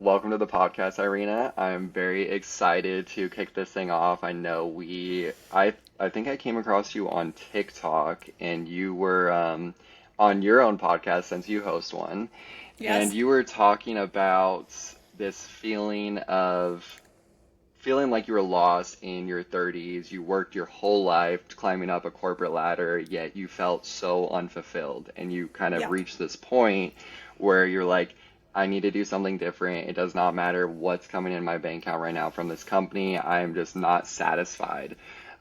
Welcome to the podcast, Irina. I'm very excited to kick this thing off. I know I think I came across you on TikTok, and you were on your own podcast since you host one, and Yes. you were talking about this feeling like you were lost in your 30s. You worked your whole life climbing up a corporate ladder, yet you felt so unfulfilled. And you kind of Yeah. reached this point where you're like, I need to do something different. It does not matter what's coming in my bank account right now from this company. I am just not satisfied.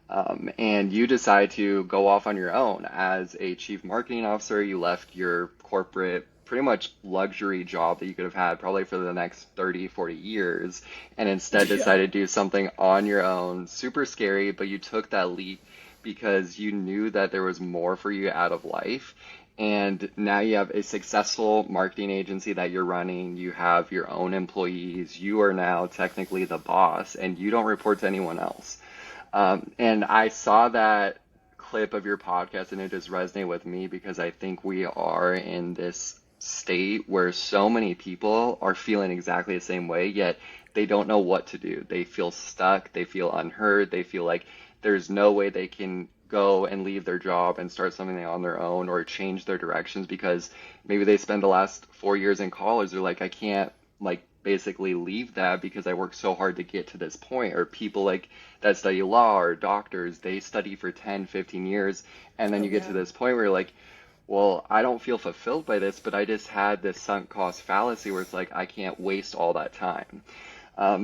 And you decide to go off on your own as a chief marketing officer. You left your corporate, pretty much luxury job that you could have had probably for the next 30, 40 years, and instead Yeah. decided to do something on your own. Super scary, but you took that leap because you knew that there was more for you out of life. And now you have a successful marketing agency that you're running. You have your own employees. You are now technically the boss, and you don't report to anyone else. And I saw that clip of your podcast and it just resonated with me because I think we are in this state where so many people are feeling exactly the same way, yet they don't know what to do. They feel stuck, they feel unheard, they feel like there's no way they can go and leave their job and start something on their own or change their directions because maybe they spend the last 4 years in college. They're like, I can't like basically leave that because I worked so hard to get to this point. Or people like that study law or doctors, they study for 10, 15 years, and then Oh, you get to yeah. this point where you're like, well, I don't feel fulfilled by this, but I just had this sunk cost fallacy where it's like I can't waste all that time.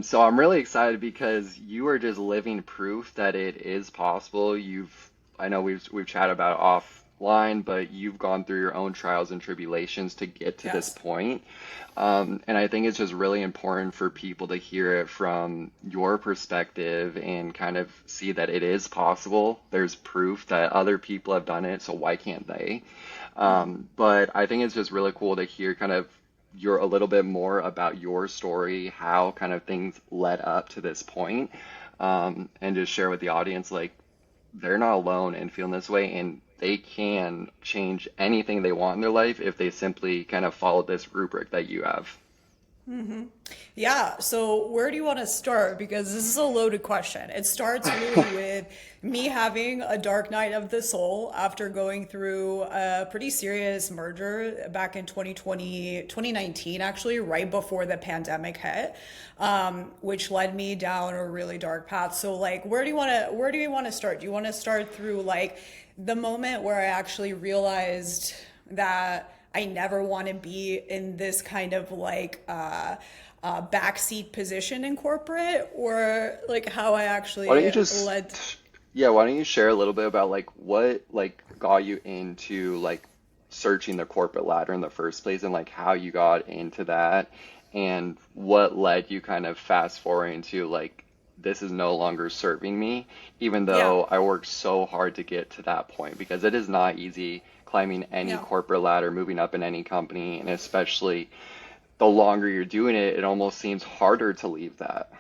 So I'm really excited because you are just living proof that it is possible. I know we've chatted about it offline, but you've gone through your own trials and tribulations to get to this Yes. point. And I think it's just really important for people to hear it from your perspective and kind of see that it is possible. There's proof that other people have done it, so why can't they? But I think it's just really cool to hear kind of a little bit more about your story, how kind of things led up to this point, and just share with the audience like they're not alone in feeling this way, and they can change anything they want in their life if they simply kind of follow this rubric that you have. Yeah. So where do you want to start? Because this is a loaded question. It starts really with me having a dark night of the soul after going through a pretty serious merger back in 2020, 2019, actually, right before the pandemic hit, which led me down a really dark path. So like, where do you want to start? Do you want to start through like the moment where I actually realized that I never want to be in this kind of like backseat position in corporate, or like how I Why don't actually you just, led. yeah, why don't you share a little bit about like what like got you into like searching the corporate ladder in the first place and like how you got into that and what led you kind of fast forwarding to like this is no longer serving me, even Yeah, though I worked so hard to get to that point because it is not easy climbing any yeah. corporate ladder, moving up in any company, and especially the longer you're doing it, it almost seems harder to leave that.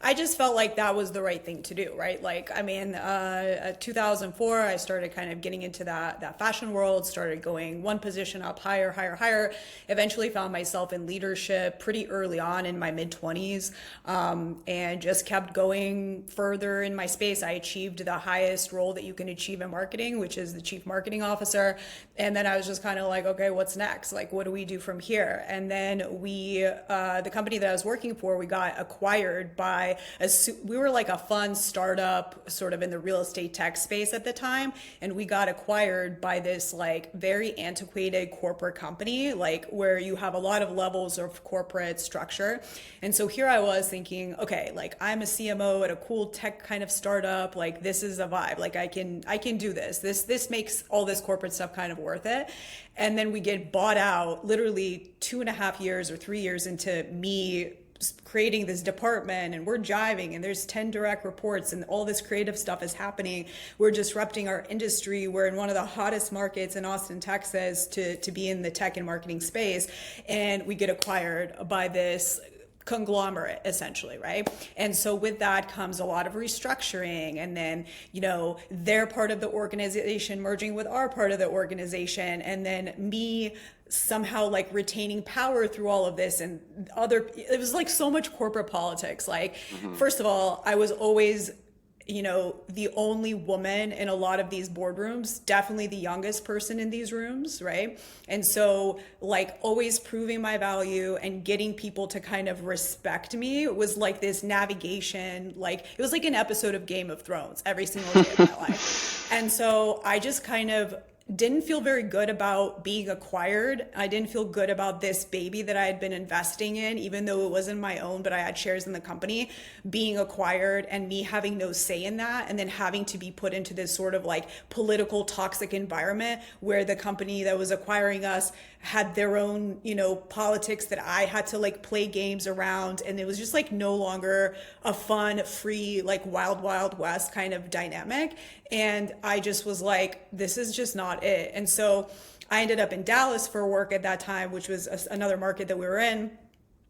I just felt like that was the right thing to do, right? Like, I mean, 2004, I started kind of getting into that fashion world, started going one position up higher, higher, higher. Eventually, found myself in leadership pretty early on in my mid 20s, and just kept going further in my space. I achieved the highest role that you can achieve in marketing, which is the chief marketing officer. And then I was just kind of like, okay, what's next? Like, what do we do from here? And then the company that I was working for, we got acquired by we were like a fun startup sort of in the real estate tech space at the time. And we got acquired by this like very antiquated corporate company, like where you have a lot of levels of corporate structure. And so here I was thinking, okay, like I'm a CMO at a cool tech kind of startup. Like this is a vibe. Like I can do this. This makes all this corporate stuff kind of worth it. And then we get bought out literally 2.5 years or 3 years into me creating this department, and we're jiving, and there's 10 direct reports and all this creative stuff is happening. We're disrupting our industry. We're in one of the hottest markets in Austin, Texas, to be in the tech and marketing space. And we get acquired by this conglomerate essentially, right? And so with that comes a lot of restructuring, and then, you know, their part of the organization merging with our part of the organization, and then me somehow like retaining power through all of this, and it was like so much corporate politics. Like, first of all, I was always, you know, the only woman in a lot of these boardrooms, definitely the youngest person in these rooms, right? And so like always proving my value and getting people to kind of respect me was like this navigation, like it was like an episode of Game of Thrones every single day of my life. And so I just kind of didn't feel very good about being acquired. I didn't feel good about this baby that I had been investing in, even though it wasn't my own, but I had shares in the company, being acquired and me having no say in that, and then having to be put into this sort of like political toxic environment where the company that was acquiring us had their own, you know, politics that I had to like play games around. And it was just like no longer a fun, free, like wild, wild west kind of dynamic. And I just was like, this is just not it. And so I ended up in Dallas for work at that time, which was another market that we were in.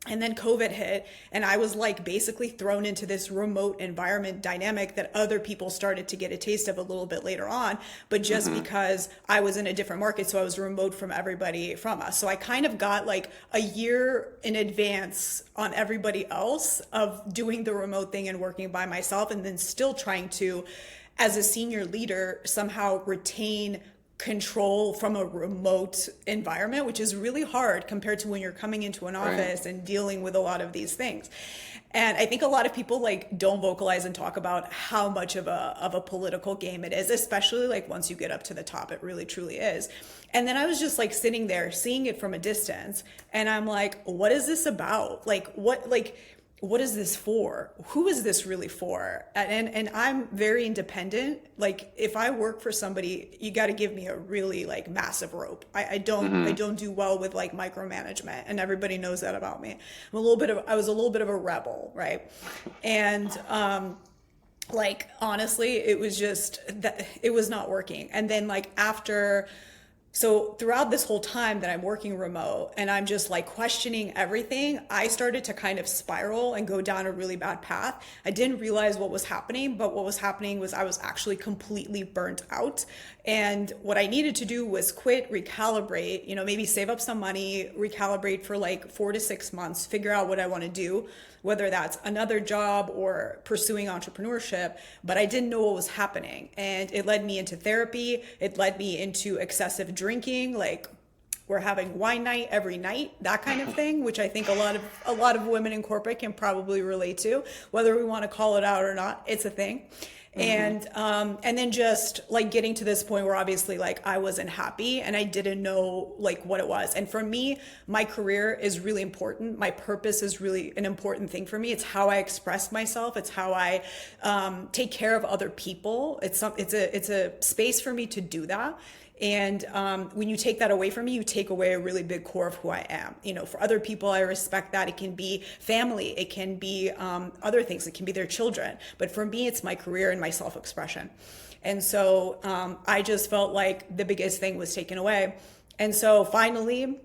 And then COVID hit, and I was like basically thrown into this remote environment dynamic that other people started to get a taste of a little bit later on, but just because I was in a different market, so I was remote from everybody from us. So I kind of got like a year in advance on everybody else of doing the remote thing and working by myself, and then still trying to, as a senior leader, somehow retain control from a remote environment, which is really hard compared to when you're coming into an office and dealing with a lot of these things. And I think a lot of people like don't vocalize and talk about how much of a political game it is, especially like once you get up to the top, it really truly is. And then I was just like sitting there seeing it from a distance, and I'm like, what is this about? What is this for? Who is this really for? And I'm very independent. Like if I work for somebody, you got to give me a really like massive rope. I don't do well with like micromanagement, and everybody knows that about me. I was a little bit of a rebel, right? And like honestly, it was just that it was not working. And then like so throughout this whole time that I'm working remote and I'm just like questioning everything, I started to kind of spiral and go down a really bad path. I didn't realize what was happening, but what was happening was I was actually completely burnt out. And what I needed to do was quit, recalibrate, you know, maybe save up some money, recalibrate for like 4 to 6 months, figure out what I want to do, whether that's another job or pursuing entrepreneurship. But I didn't know what was happening. And it led me into therapy. It led me into excessive drinking, like we're having wine night every night, that kind of thing, which I think a lot of women in corporate can probably relate to, whether we want to call it out or not, it's a thing. And then just like getting to this point where obviously like I wasn't happy and I didn't know like what it was. And for me, my career is really important. My purpose is really an important thing for me. It's how I express myself. It's how I take care of other people. It's a space for me to do that. And when you take that away from me, you take away a really big core of who I am. You know, for other people, I respect that. It can be family. It can be other things. It can be their children. But for me, it's my career and my self-expression. And so I just felt like the biggest thing was taken away. And so finally,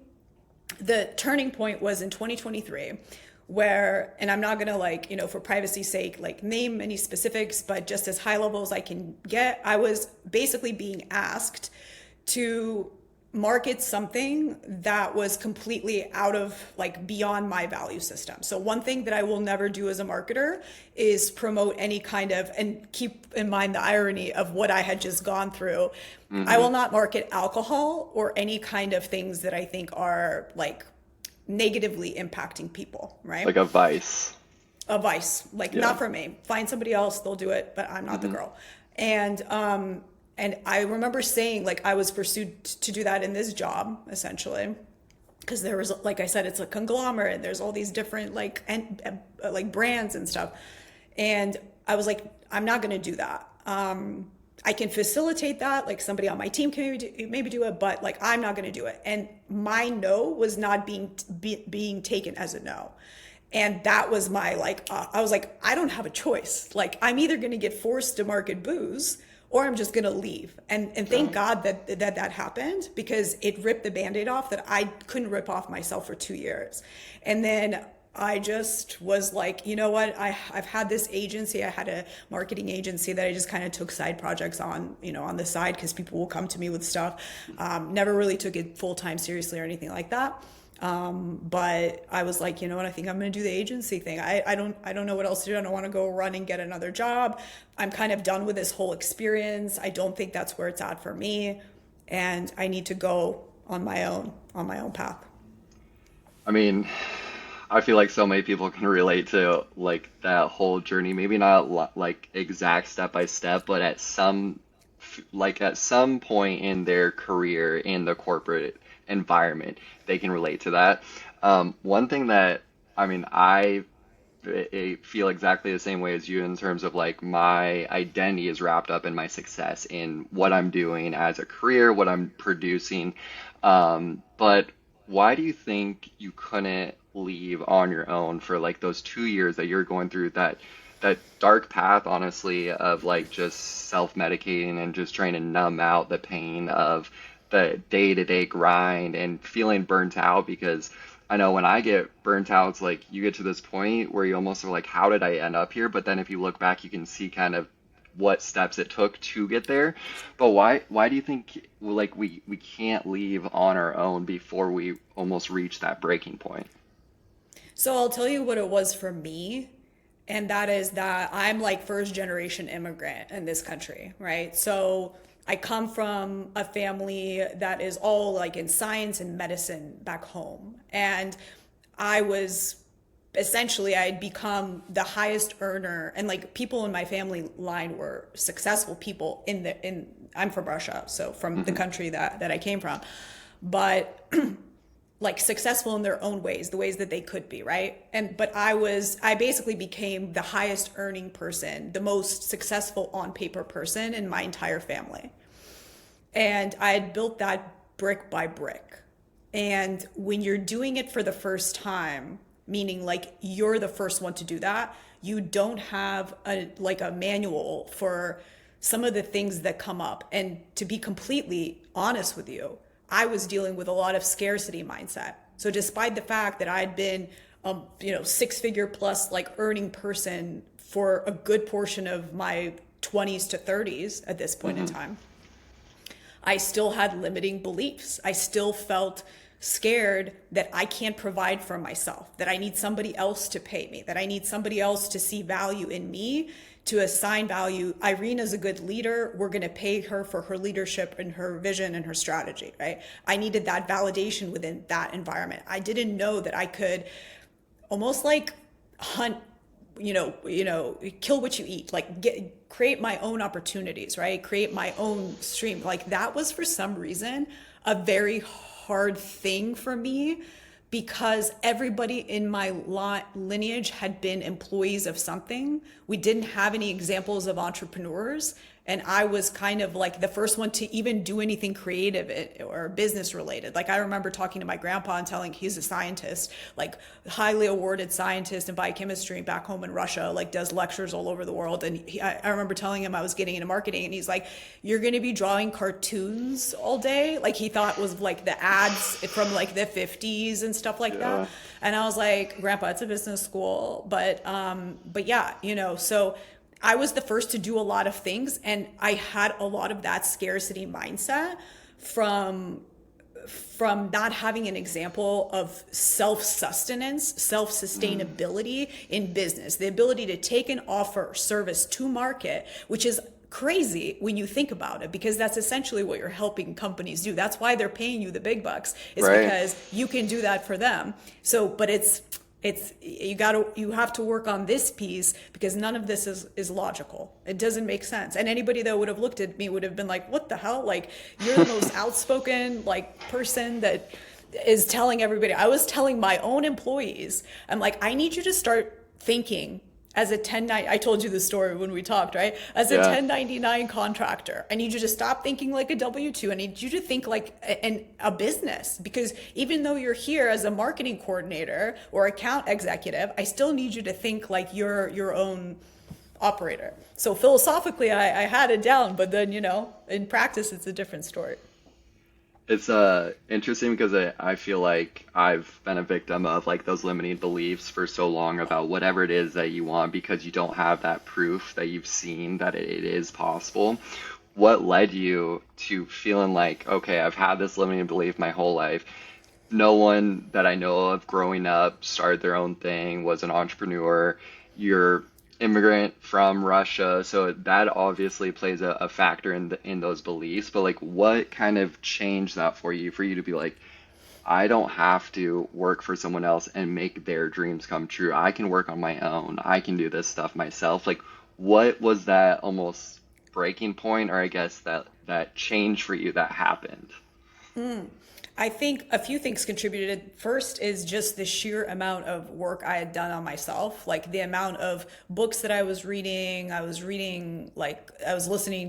the turning point was in 2023. Where, and I'm not gonna like, you know, for privacy's sake, like name any specifics, but just as high level as I can get, I was basically being asked to market something that was completely out of like beyond my value system. So one thing that I will never do as a marketer is promote any kind of, and keep in mind the irony of what I had just gone through. I will not market alcohol or any kind of things that I think are like negatively impacting people, right? Like a vice. A vice, like not for me. Find somebody else, they'll do it, but I'm not the girl. And I remember saying like I was pursued to do that in this job essentially, because there was, like I said, it's a conglomerate and there's all these different like like brands and stuff. And I was like, I'm not going to do that. I can facilitate that, like somebody on my team can maybe do it, but like I'm not going to do it. And my no was not being taken as a no. And that was my like, I was like, I don't have a choice. Like I'm either going to get forced to market booze or I'm just going to leave. And thank God that happened, because it ripped the Band-Aid off that I couldn't rip off myself for 2 years. And then I just was like, you know what? I've had this agency. I had a marketing agency that I just kind of took side projects on, on the side because people will come to me with stuff. Never really took it full time seriously or anything like that. But I was like, you know what? I think I'm going to do the agency thing. I don't know what else to do. I don't want to go run and get another job. I'm kind of done with this whole experience. I don't think that's where it's at for me, and I need to go on my own path. I mean, I feel like so many people can relate to like that whole journey. Maybe not like exact step by step, but at some point in their career in the corporate environment, they can relate to that. One thing that I mean, I feel exactly the same way as you in terms of like my identity is wrapped up in my success in what I'm doing as a career, what I'm producing. But why do you think you couldn't leave on your own for like those 2 years that you're going through that dark path, honestly, of like just self-medicating and just trying to numb out the pain of the day-to-day grind and feeling burnt out? Because I know when I get burnt out, it's like you get to this point where you almost are like, how did I end up here? But then if you look back, you can see kind of what steps it took to get there. But why do you think like we can't leave on our own before we almost reach that breaking point? So I'll tell you what it was for me. And that is that I'm like first generation immigrant in this country, right? So I come from a family that is all like in science and medicine back home. And I was essentially, I had become the highest earner, and like people in my family line were successful people I'm from Russia, so from the Hmm. country that I came from. But like successful in their own ways, the ways that they could be, right? But I basically became the highest earning person, the most successful on paper person in my entire family. And I had built that brick by brick. And when you're doing it for the first time, meaning like you're the first one to do that, you don't have a manual for some of the things that come up. And to be completely honest with you, I was dealing with a lot of scarcity mindset. So despite the fact that I'd been six-figure plus like earning person for a good portion of my 20s to 30s at this point in Hmm. time, I still had limiting beliefs. I still felt scared that I can't provide for myself, that I need somebody else to pay me, that I need somebody else to see value in me, to assign value. Irina's a good leader. We're going to pay her for her leadership and her vision and her strategy, right? I needed that validation within that environment. I didn't know that I could almost like hunt, kill what you eat, like create my own opportunities, right? Create my own stream. Like that was for some reason a very hard thing for me because everybody in my lineage had been employees of something. We didn't have any examples of entrepreneurs. And I was kind of like the first one to even do anything creative or business related. Like I remember talking to my grandpa and telling he's a scientist, like highly awarded scientist in biochemistry back home in Russia, like does lectures all over the world. And I remember telling him I was getting into marketing and he's like, you're going to be drawing cartoons all day. Like he thought was like the ads from like the 50s and stuff like that. Yeah. And I was like, Grandpa, it's a business school. But yeah, so I was the first to do a lot of things, and I had a lot of that scarcity mindset from not having an example of self-sustenance, self-sustainability in business, the ability to take an offer or service to market, which is crazy when you think about it, because that's essentially what you're helping companies do. That's why they're paying you the big bucks, is Right. because you can do that for them. So, but you have to work on this piece because none of this is logical. It doesn't make sense. And anybody that would have looked at me would have been like, what the hell? Like you're the most outspoken like person that is telling everybody. I was telling my own employees, I'm like, I need you to start thinking as a 1099, I told you the story when we talked, right? As a Yeah. 1099 contractor, I need you to stop thinking like a W-2. I need you to think like a business, because even though you're here as a marketing coordinator or account executive, I still need you to think like you're your own operator. So philosophically, I had it down, but then, in practice, it's a different story. It's interesting because I feel like I've been a victim of like those limiting beliefs for so long about whatever it is that you want because you don't have that proof that you've seen that it is possible. What led you to feeling like, okay, I've had this limiting belief my whole life. No one that I know of growing up started their own thing, was an entrepreneur. You're immigrant from Russia, so that obviously plays a factor in those beliefs. But like, what kind of changed that for you to be like, I don't have to work for someone else and make their dreams come true. I can work on my own. I can do this stuff myself. Like, what was that almost breaking point, or I guess that change for you that happened? I think a few things contributed. First is just the sheer amount of work I had done on myself, like the amount of books that I was reading. I was listening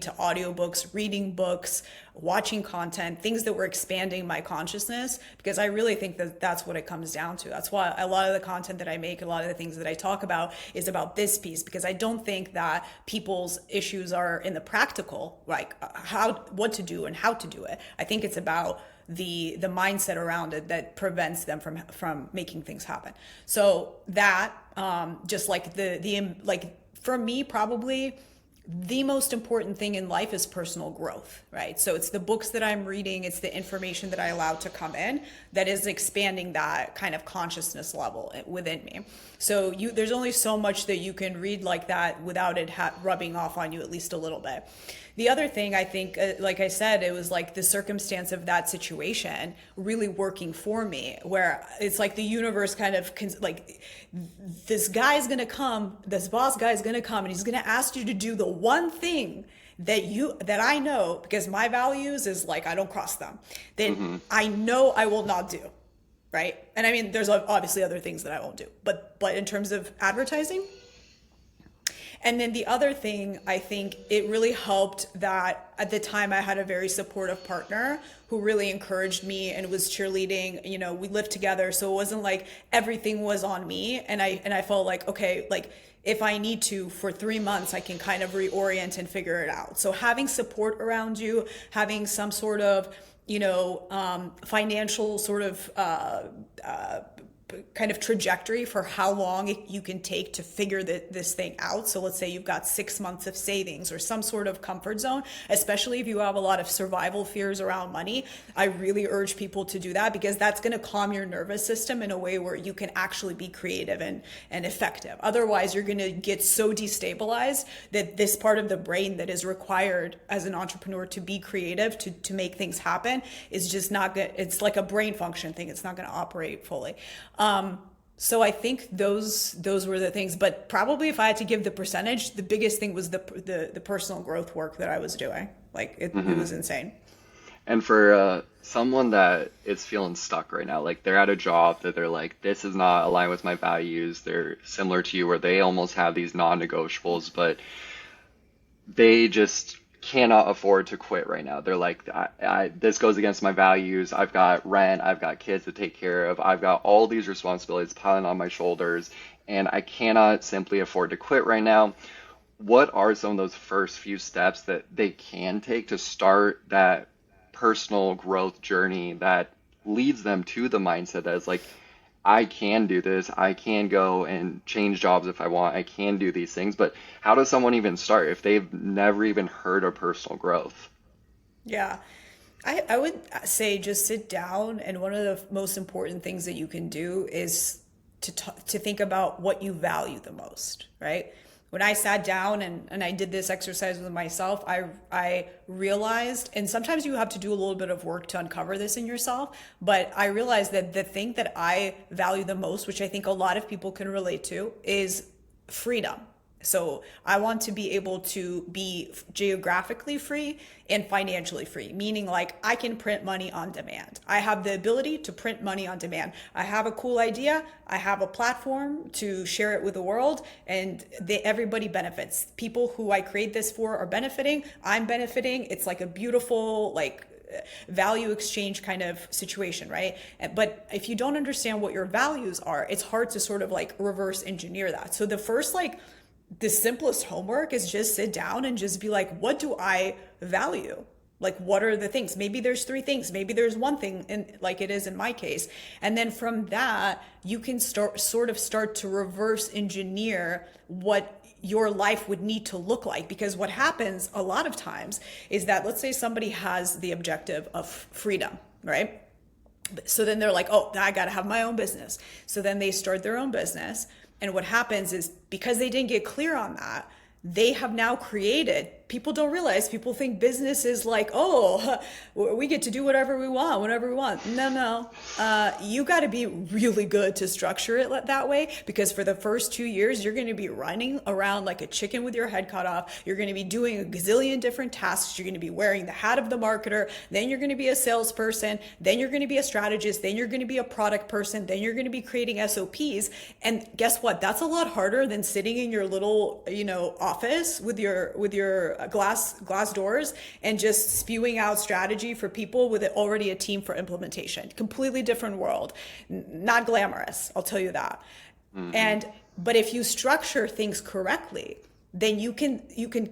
to audiobooks, reading books, watching content, things that were expanding my consciousness, because I really think that that's what it comes down to. That's why a lot of the content that I make, a lot of the things that I talk about is about this piece, because I don't think that people's issues are in the practical, like what to do and how to do it. I think it's about the mindset around it that prevents them from making things happen. So that just like the like for me, probably the most important thing in life is personal growth, right? So it's the books that I'm reading, it's the information that I allow to come in that is expanding that kind of consciousness level within me. So there's only so much that you can read like that without it rubbing off on you at least a little bit. The other thing I think, like I said, it was like the circumstance of that situation really working for me, where it's like the universe kind of like, this boss guy is gonna come, and he's gonna ask you to do the one thing that I know, because my values is like I don't cross them, then I know I will not do. Right. And I mean, there's obviously other things that I won't do, but in terms of advertising. And then the other thing, I think it really helped that at the time I had a very supportive partner who really encouraged me and was cheerleading. You know, we lived together, so it wasn't like everything was on me. And I felt like, okay, like if I need to for 3 months, I can kind of reorient and figure it out. So having support around you, having some sort of, financial sort of kind of trajectory for how long you can take to figure this thing out. So let's say you've got 6 months of savings or some sort of comfort zone, especially if you have a lot of survival fears around money. I really urge people to do that, because that's going to calm your nervous system in a way where you can actually be creative and effective. Otherwise, you're going to get so destabilized that this part of the brain that is required as an entrepreneur to be creative, to make things happen, is just not good. It's like a brain function thing. It's not going to operate fully. So I think those were the things, but probably if I had to give the percentage, the biggest thing was the personal growth work that I was doing. Like it was insane. And for someone that is feeling stuck right now, like they're at a job that they're like, this is not aligned with my values. They're similar to you, where they almost have these non-negotiables, but they just cannot afford to quit right now. They're like, this goes against my values. I've got rent, I've got kids to take care of, I've got all these responsibilities piling on my shoulders, and I cannot simply afford to quit right now. What are some of those first few steps that they can take to start that personal growth journey that leads them to the mindset that is like, I can do this. I can go and change jobs if I want. I can do these things. But how does someone even start if they've never even heard of personal growth? Yeah. I would say just sit down, and one of the most important things that you can do is to think about what you value the most, right? When I sat down and I did this exercise with myself, I realized, and sometimes you have to do a little bit of work to uncover this in yourself, but I realized that the thing that I value the most, which I think a lot of people can relate to, is freedom. So I want to be able to be geographically free and financially free, meaning like I can print money on demand. I have the ability to print money on demand. I have a cool idea. I have a platform to share it with the world, and everybody benefits. People who I create this for are benefiting. I'm benefiting. It's like a beautiful, like, value exchange kind of situation, right? But if you don't understand what your values are, it's hard to sort of like reverse engineer that. So the simplest homework is just sit down and just be like, what do I value? Like, what are the things? Maybe there's three things. Maybe there's one thing, like it is in my case. And then from that, you can start to reverse engineer what your life would need to look like. Because what happens a lot of times is that, let's say somebody has the objective of freedom, right? So then they're like, oh, I got to have my own business. So then they start their own business. And what happens is, because they didn't get clear on that, they have now created, people don't realize, people think business is like, oh, we get to do whatever we want, whenever we want. No. You got to be really good to structure it that way, because for the first 2 years, you're going to be running around like a chicken with your head cut off. You're going to be doing a gazillion different tasks. You're going to be wearing the hat of the marketer. Then you're going to be a salesperson. Then you're going to be a strategist. Then you're going to be a product person. Then you're going to be creating SOPs. And guess what? That's a lot harder than sitting in your little, office with your glass doors and just spewing out strategy for people with already a team for implementation. Completely different world. Not glamorous, I'll tell you that. But if you structure things correctly, then you can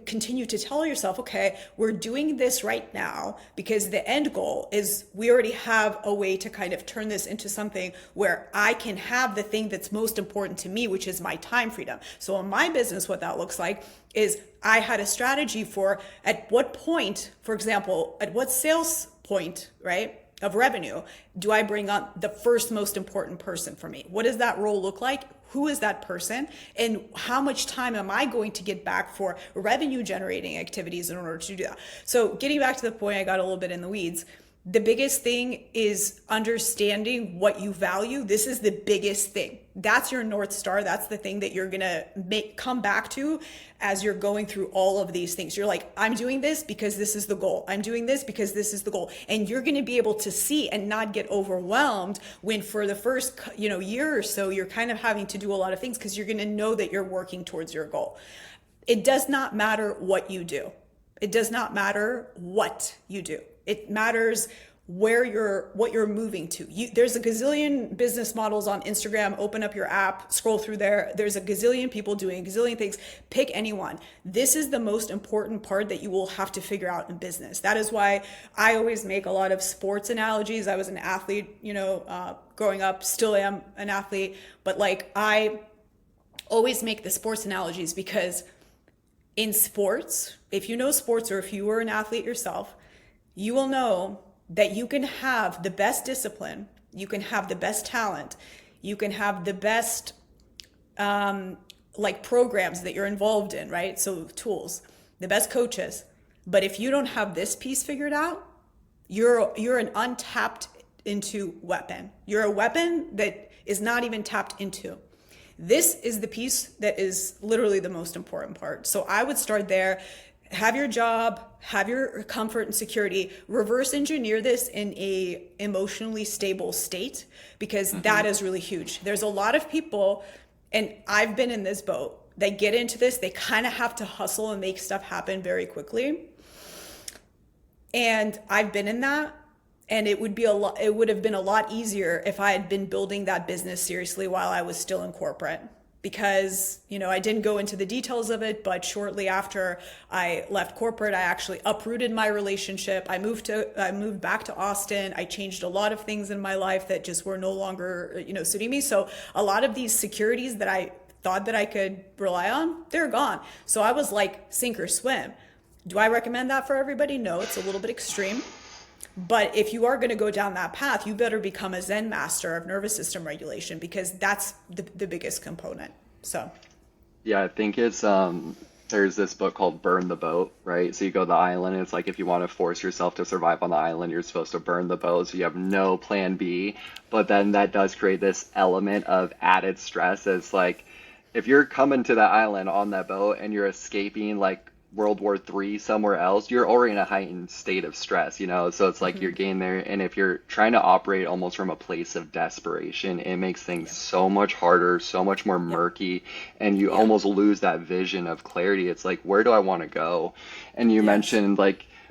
continue to tell yourself, okay, we're doing this right now because the end goal is we already have a way to kind of turn this into something where I can have the thing that's most important to me, which is my time freedom. So in my business, what that looks like is I had a strategy for at what point, for example, at what sales point, right, of revenue, do I bring on the first most important person for me? What does that role look like? Who is that person? And how much time am I going to get back for revenue generating activities in order to do that? So getting back to the point, I got a little bit in the weeds. The biggest thing is understanding what you value. This is the biggest thing. That's your North Star. That's the thing that you're going to come back to as you're going through all of these things. You're like, I'm doing this because this is the goal. I'm doing this because this is the goal. And you're going to be able to see and not get overwhelmed when for the first, year or so, you're kind of having to do a lot of things because you're going to know that you're working towards your goal. It does not matter what you do. It does not matter what you do. It matters what you're moving to. There's a gazillion business models on Instagram. Open up your app, scroll through there. There's a gazillion people doing a gazillion things. Pick anyone. This is the most important part that you will have to figure out in business. That is why I always make a lot of sports analogies. I was an athlete, growing up, still am an athlete, but I always make the sports analogies because in sports, if you know sports or if you were an athlete yourself, you will know that you can have the best discipline, you can have the best talent, you can have the best programs that you're involved in, right? So tools, the best coaches. But if you don't have this piece figured out, you're an untapped into weapon. You're a weapon that is not even tapped into. This is the piece that is literally the most important part. So I would start there. Have your job, have your comfort and security, reverse engineer this in a emotionally stable state, because that is really huge. There's a lot of people, and I've been in this boat, that get into this, they kind of have to hustle and make stuff happen very quickly. And I've been in that, and it would have been a lot easier if I had been building that business seriously while I was still in corporate. Because, I didn't go into the details of it, but shortly after I left corporate, I actually uprooted my relationship. I moved back to Austin. I changed a lot of things in my life that just were no longer, suiting me. So a lot of these securities that I thought that I could rely on, they're gone. So I was like, sink or swim. Do I recommend that for everybody? No, it's a little bit extreme. But if you are going to go down that path, you better become a Zen master of nervous system regulation, because that's the biggest component. So, Yeah, I think it's there's this book called Burn the Boat, right? So you go to the island, and it's like if you want to force yourself to survive on the island, you're supposed to burn the boat, so you have no plan B. But then that does create this element of added stress. It's like if you're coming to that island on that boat and you're escaping World War III somewhere else, you're already in a heightened state of stress, So it's like you're getting there, and if you're trying to operate almost from a place of desperation, it makes things so much harder, so much more murky, and you almost lose that vision of clarity. It's like, where do I want to go? And you mentioned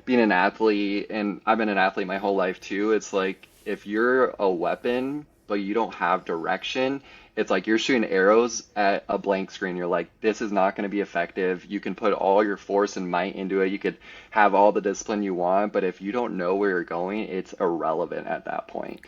being an athlete, and I've been an athlete my whole life too. It's like if you're a weapon but you don't have direction, it's like you're shooting arrows at a blank screen. You're like, this is not going to be effective. You can put all your force and might into it. You could have all the discipline you want, but if you don't know where you're going, it's irrelevant at that point.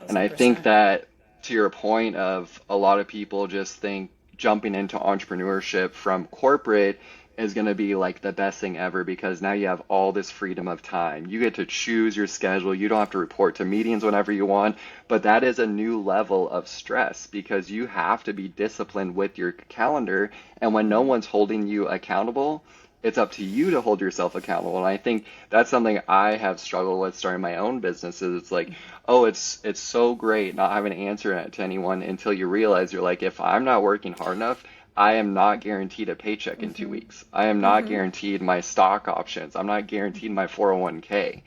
And I think 1000%. that to your point of a lot of people just think jumping into entrepreneurship from corporate is going to be like the best thing ever because now you have all this freedom of time. You get to choose your schedule. You don't have to report to meetings whenever you want. But that is a new level of stress because you have to be disciplined with your calendar. And when no one's holding you accountable, it's up to you to hold yourself accountable. And I think that's something I have struggled with starting my own businesses. It's like, oh, it's so great not having to answer to anyone until you realize you're like, if I'm not working hard enough, I am not guaranteed a paycheck in 2 weeks. I am not guaranteed my stock options. I'm not guaranteed my 401k.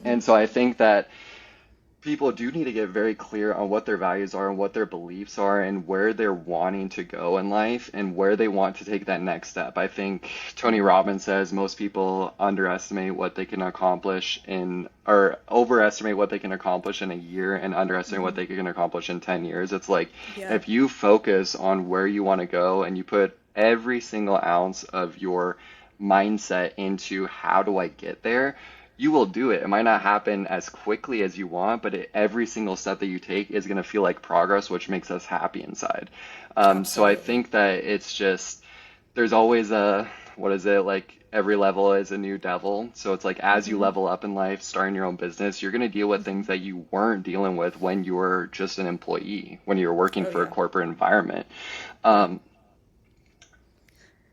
And so I think that people do need to get very clear on what their values are and what their beliefs are and where they're wanting to go in life and where they want to take that next step. I think Tony Robbins says most people underestimate what they can accomplish in, or overestimate what they can accomplish in a year and underestimate what they can accomplish in 10 years. It's like Yeah. if you focus on where you want to go and you put every single ounce of your mindset into how do I get there, you will do it. It might not happen as quickly as you want, but every single step that you take is going to feel like progress, which makes us happy inside. So I Absolutely. think that it's just, there's always a, what is it, like every level is a new devil. So it's like as you level up in life, starting your own business, you're going to deal with things that you weren't dealing with when you were just an employee, when you were working Oh for a yeah. corporate environment. Yeah. Um,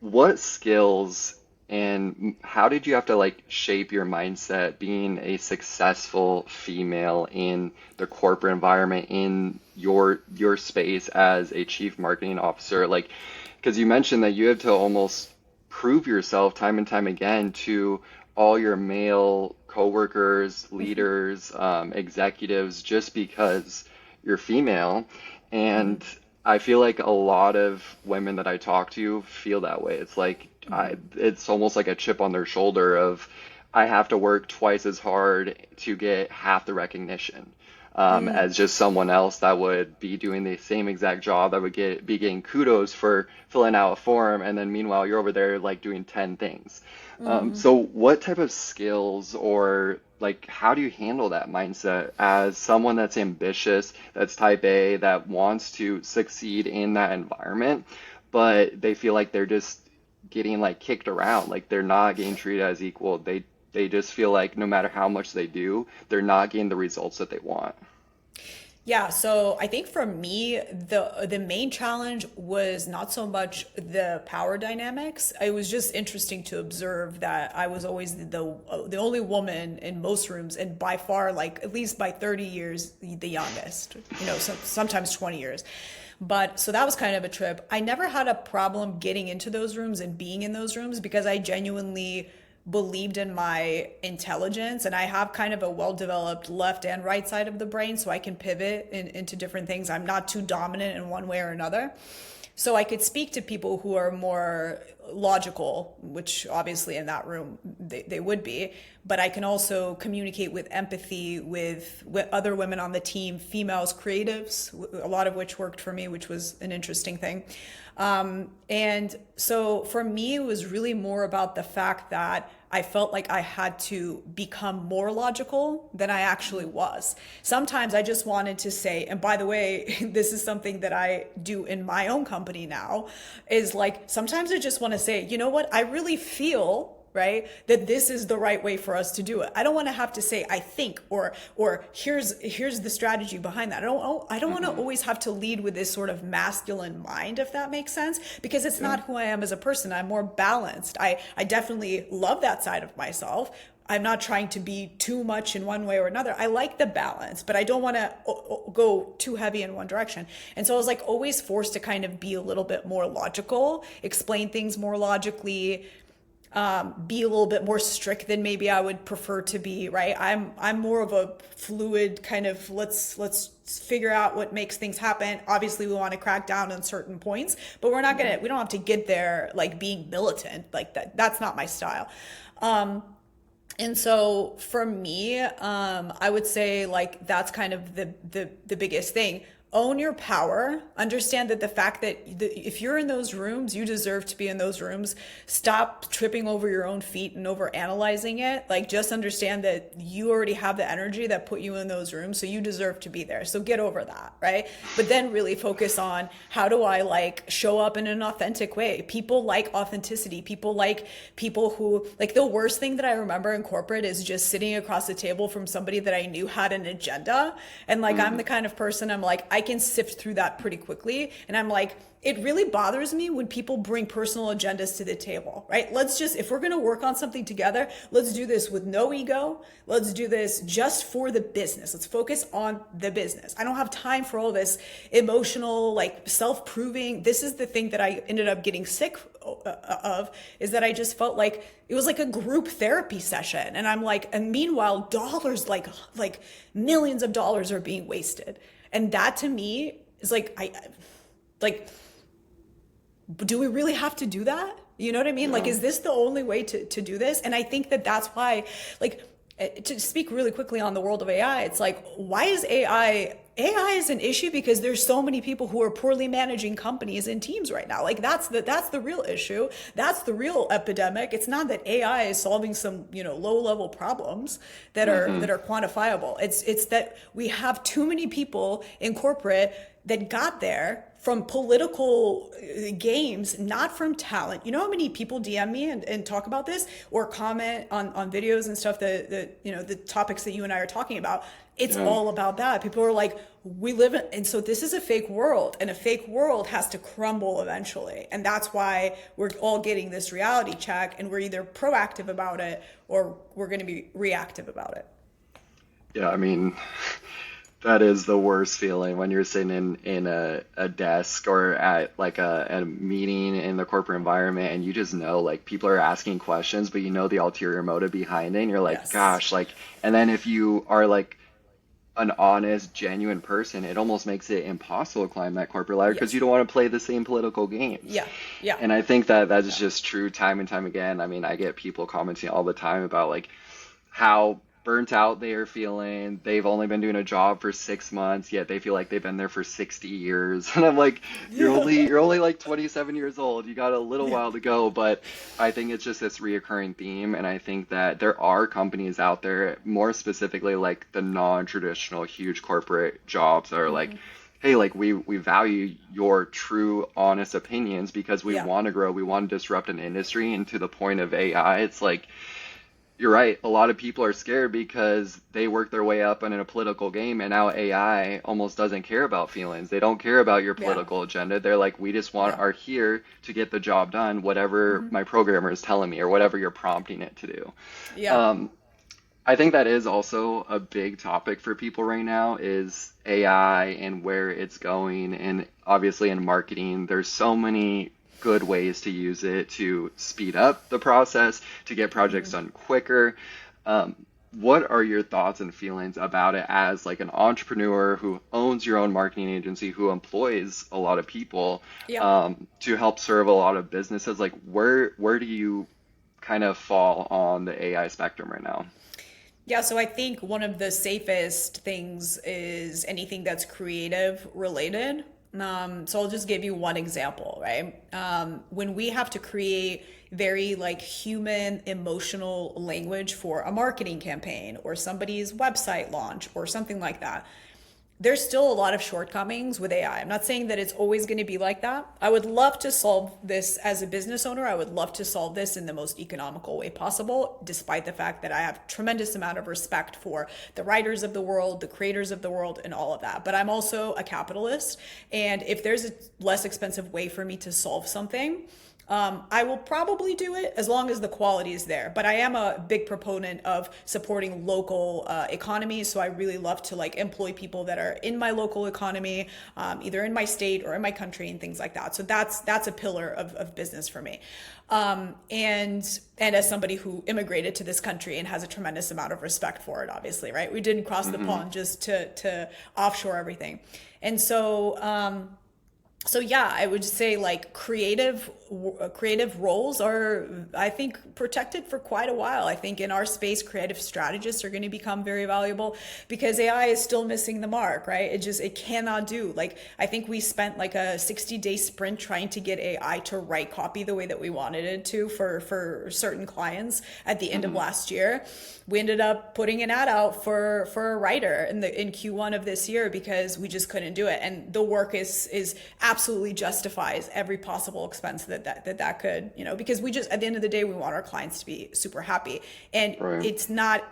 what skills and how did you have to like shape your mindset being a successful female in the corporate environment in your space as a chief marketing officer? Like, because you mentioned that you had to almost prove yourself time and time again to all your male coworkers, leaders, executives, just because you're female. And I feel like a lot of women that I talk to feel that way. It's like it's almost like a chip on their shoulder of I have to work twice as hard to get half the recognition as just someone else that would be doing the same exact job that would be getting kudos for filling out a form, and then meanwhile you're over there like doing 10 things. So what type of skills or like how do you handle that mindset as someone that's ambitious, that's type A, that wants to succeed in that environment, but they feel like they're just getting like kicked around, like they're not getting treated as equal. They just feel like no matter how much they do, they're not getting the results that they want. Yeah, so I think for me, the main challenge was not so much the power dynamics. It was just interesting to observe that I was always the only woman in most rooms, and by far, like at least by 30 years, the youngest. Sometimes 20 years. But so that was kind of a trip. I never had a problem getting into those rooms and being in those rooms because I genuinely believed in my intelligence, and I have kind of a well-developed left and right side of the brain, so I can pivot into different things. I'm not too dominant in one way or another. So I could speak to people who are more logical, which obviously in that room they would be, but I can also communicate with empathy with other women on the team, females, creatives, a lot of which worked for me, which was an interesting thing. And so for me, it was really more about the fact that I felt like I had to become more logical than I actually was. Sometimes I just wanted to say, and by the way, this is something that I do in my own company now, is like sometimes I just want to say, you know what, I really feel right that this is the right way for us to do it. I don't want to have to say I think or here's the strategy behind that. I don't want to Hmm. always have to lead with this sort of masculine mind, if that makes sense, because it's Yeah. not who I am as a person. I'm more balanced. I definitely love that side of myself. I'm not trying to be too much in one way or another. I like the balance, but I don't want to go too heavy in one direction. And so I was like always forced to kind of be a little bit more logical, explain things more logically, be a little bit more strict than maybe I would prefer to be, right? I'm more of a fluid kind of let's figure out what makes things happen. Obviously, we want to crack down on certain points, but we don't have to get there like being militant like that. That's not my style. And so for me, I would say like that's kind of the biggest thing. own your power, understand that the fact that if you're in those rooms, you deserve to be in those rooms. Stop tripping over your own feet and over analyzing it. Like, just understand that you already have the energy that put you in those rooms, so you deserve to be there. So get over that, right? But then really focus on, how do I like show up in an authentic way? People like authenticity. People like people who, like, the worst thing that I remember in corporate is just sitting across the table from somebody that I knew had an agenda. And like, I'm the kind of person, I'm like, I can sift through that pretty quickly. And I'm like, it really bothers me when people bring personal agendas to the table, right? Let's just, if we're going to work on something together, let's do this with no ego. Let's do this just for the business. Let's focus on the business. I don't have time for all this emotional, like, self-proving. This is the thing that I ended up getting sick of, is that I just felt like it was like a group therapy session. And I'm like, and meanwhile, dollars, like millions of dollars are being wasted. And that to me is like, do we really have to do that? You know what I mean? Like, is this the only way to do this? And I think that that's why, like, to speak really quickly on the world of AI, it's like, why is AI is an issue because there's so many people who are poorly managing companies and teams right now. Like, that's the real issue. That's the real epidemic. It's not that AI is solving some, low level problems that are quantifiable. It's that we have too many people in corporate that got there from political games, not from talent. You know how many people DM me and talk about this or comment on videos and stuff, the topics that you and I are talking about? It's all about that. People are like, we live in, and so this is a fake world, and a fake world has to crumble eventually. And that's why we're all getting this reality check, and we're either proactive about it or we're going to be reactive about it. Yeah, I mean, that is the worst feeling when you're sitting in a desk or at like a meeting in the corporate environment, and you just know, like, people are asking questions, but you know the ulterior motive behind it, and you're like, Yes. gosh, like, and then if you are like an honest, genuine person, it almost makes it impossible to climb that corporate ladder because Yes. you don't want to play the same political games. Yeah. Yeah. And I think that that is just true time and time again. I mean, I get people commenting all the time about like how burnt out they are feeling. They've only been doing a job for 6 months, yet they feel like they've been there for 60 years. And I'm like, you're only like 27 years old. You got a little while to go. But I think it's just this reoccurring theme. And I think that there are companies out there, more specifically like the non-traditional huge corporate jobs that are like, hey, like we value your true, honest opinions because we want to grow, we want to disrupt an industry. And to the point of AI, it's like, you're right. A lot of people are scared because they work their way up in a political game, and now AI almost doesn't care about feelings. They don't care about your political agenda. They're like, we just are here to get the job done, whatever my programmer is telling me or whatever you're prompting it to do. Yeah. I think that is also a big topic for people right now is AI and where it's going. And obviously in marketing, there's so many good ways to use it to speed up the process, to get projects done quicker. What are your thoughts and feelings about it as like an entrepreneur who owns your own marketing agency, who employs a lot of people to help serve a lot of businesses? Like where do you kind of fall on the AI spectrum right now? Yeah, so I think one of the safest things is anything that's creative related. So I'll just give you one example, right? When we have to create very like human emotional language for a marketing campaign or somebody's website launch or something like that, there's still a lot of shortcomings with AI. I'm not saying that it's always going to be like that. I would love to solve this as a business owner. I would love to solve this in the most economical way possible, despite the fact that I have tremendous amount of respect for the writers of the world, the creators of the world, and all of that. But I'm also a capitalist. And if there's a less expensive way for me to solve something, I will probably do it as long as the quality is there. But I am a big proponent of supporting local economies. So I really love to like employ people that are in my local economy, either in my state or in my country and things like that. So that's a pillar of business for me. And as somebody who immigrated to this country and has a tremendous amount of respect for it, obviously, right? We didn't cross the pond just to offshore everything. And so, So yeah, I would say like creative roles are, I think, protected for quite a while. I think in our space, creative strategists are going to become very valuable because AI is still missing the mark, right? It cannot do, like, I think we spent like a 60-day sprint trying to get AI to write copy the way that we wanted it to for certain clients at the end of Hmm. last year. We ended up putting an ad out for a writer in Q1 of this year because we just couldn't do it, and the work is absolutely justifies every possible expense that could, because we just, at the end of the day, we want our clients to be super happy, and Right. it's not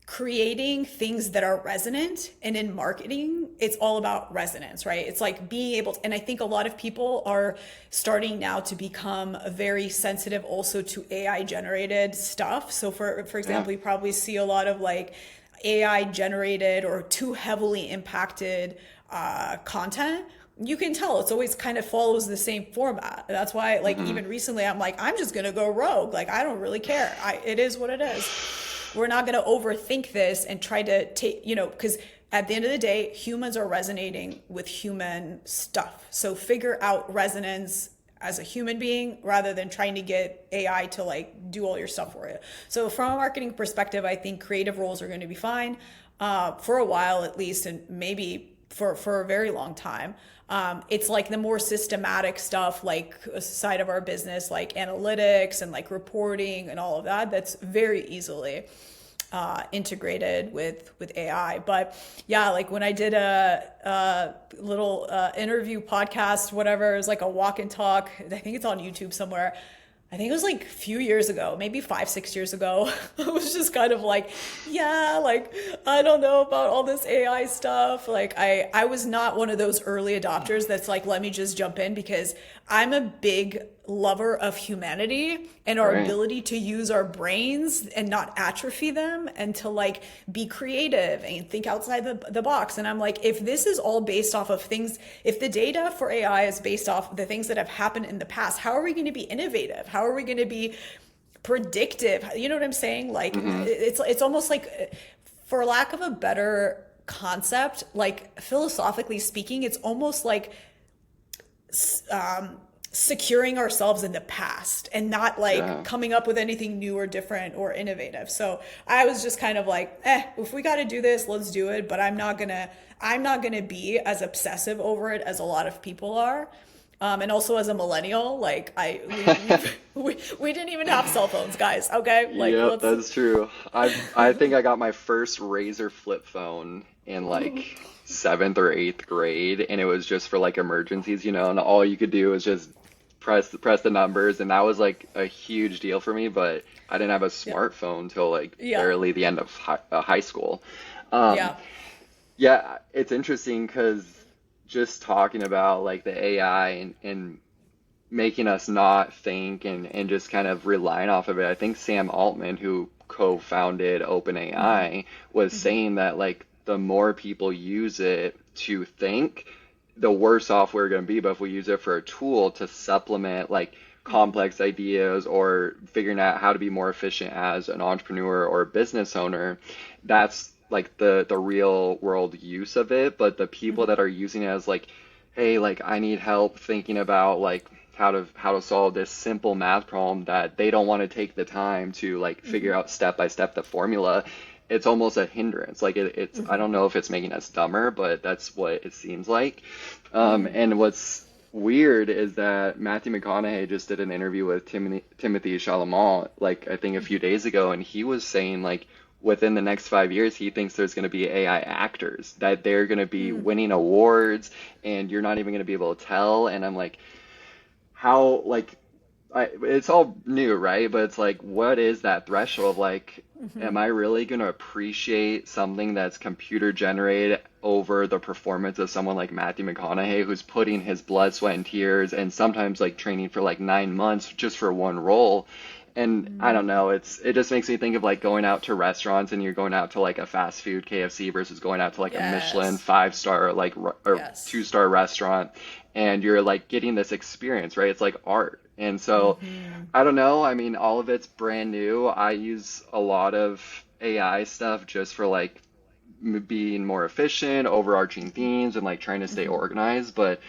creating things that are resonant. And in marketing, it's all about resonance, right? It's like being able to, and I think a lot of people are starting now to become very sensitive also to AI generated stuff. So for Yeah. example, you probably see a lot of like AI generated or too heavily impacted content. You can tell it's always kind of follows the same format. That's why, like, Hmm. even recently, I'm like, I'm just gonna go rogue. Like, I don't really care. It is what it is. We're not going to overthink this and try to take, because at the end of the day, humans are resonating with human stuff. So figure out resonance as a human being rather than trying to get AI to like do all your stuff for you. So from a marketing perspective, I think creative roles are going to be fine for a while at least, and maybe for a very long time. It's like the more systematic stuff, like a side of our business, like analytics and like reporting and all of that. That's very easily integrated with AI. But yeah, like when I did a little interview podcast, whatever, it was like a walk and talk. I think it's on YouTube somewhere. I think it was like a few years ago, maybe 5, 6 years ago. I was just kind of like, yeah, like, I don't know about all this AI stuff. Like, I was not one of those early adopters that's like, let me just jump in, because I'm a big lover of humanity and our Right. ability to use our brains and not atrophy them, and to like be creative and think outside the box. And I'm like, if this is all based off of things, if the data for AI is based off the things that have happened in the past, how are we going to be innovative? How are we going to be predictive? You know what I'm saying? Like, Hmm. it's almost like, for lack of a better concept, like philosophically speaking, it's almost like um, securing ourselves in the past and not like Yeah. coming up with anything new or different or innovative. So I was just kind of like, if we got to do this, let's do it. But I'm not gonna be as obsessive over it as a lot of people are. And also as a millennial, like we didn't even have cell phones, guys. Okay, like Yep, let's. that's true. I think I got my first Razor flip phone in like seventh or eighth grade, and it was just for like emergencies, and all you could do was just press the numbers, and that was like a huge deal for me. But I didn't have a Yeah, smartphone till like yeah, barely the end of high school. Um, yeah. yeah, it's interesting because just talking about like the AI and making us not think and just kind of relying off of it. I think Sam Altman, who co-founded Hmm. OpenAI, was Hmm. saying that like the more people use it to think, the worse off we're going to be. But if we use it for a tool to supplement like complex ideas or figuring out how to be more efficient as an entrepreneur or a business owner, that's like the real world use of it. But the people that Hmm. are using it as like, hey, like I need help thinking about like how to solve this simple math problem, that they don't want to take the time to like figure Hmm. out step by step the formula. It's almost a hindrance. Like it's I Hmm. don't know if it's making us dumber, but that's what it seems like. Hmm. And what's weird is that Matthew McConaughey just did an interview with Timothy Chalamet, like I think a few days ago, and he was saying like within the next 5 years, he thinks there's going to be AI actors, that they're going to be winning awards, and you're not even going to be able to tell. And I'm like, how, like, it's all new, right? But it's like, what is that threshold of like, am I really going to appreciate something that's computer generated over the performance of someone like Matthew McConaughey, who's putting his blood, sweat, and tears, and sometimes like training for like 9 months just for one role? And I don't know, it just makes me think of like going out to restaurants, and you're going out to like a fast food KFC versus going out to like a Michelin Yes. 5 star like or Yes. 2 star restaurant, and you're like getting this experience, right? It's like art. And so Hmm. I don't know. I mean, all of it's brand new. I use a lot of AI stuff just for like being more efficient, overarching themes, and like trying to stay organized. But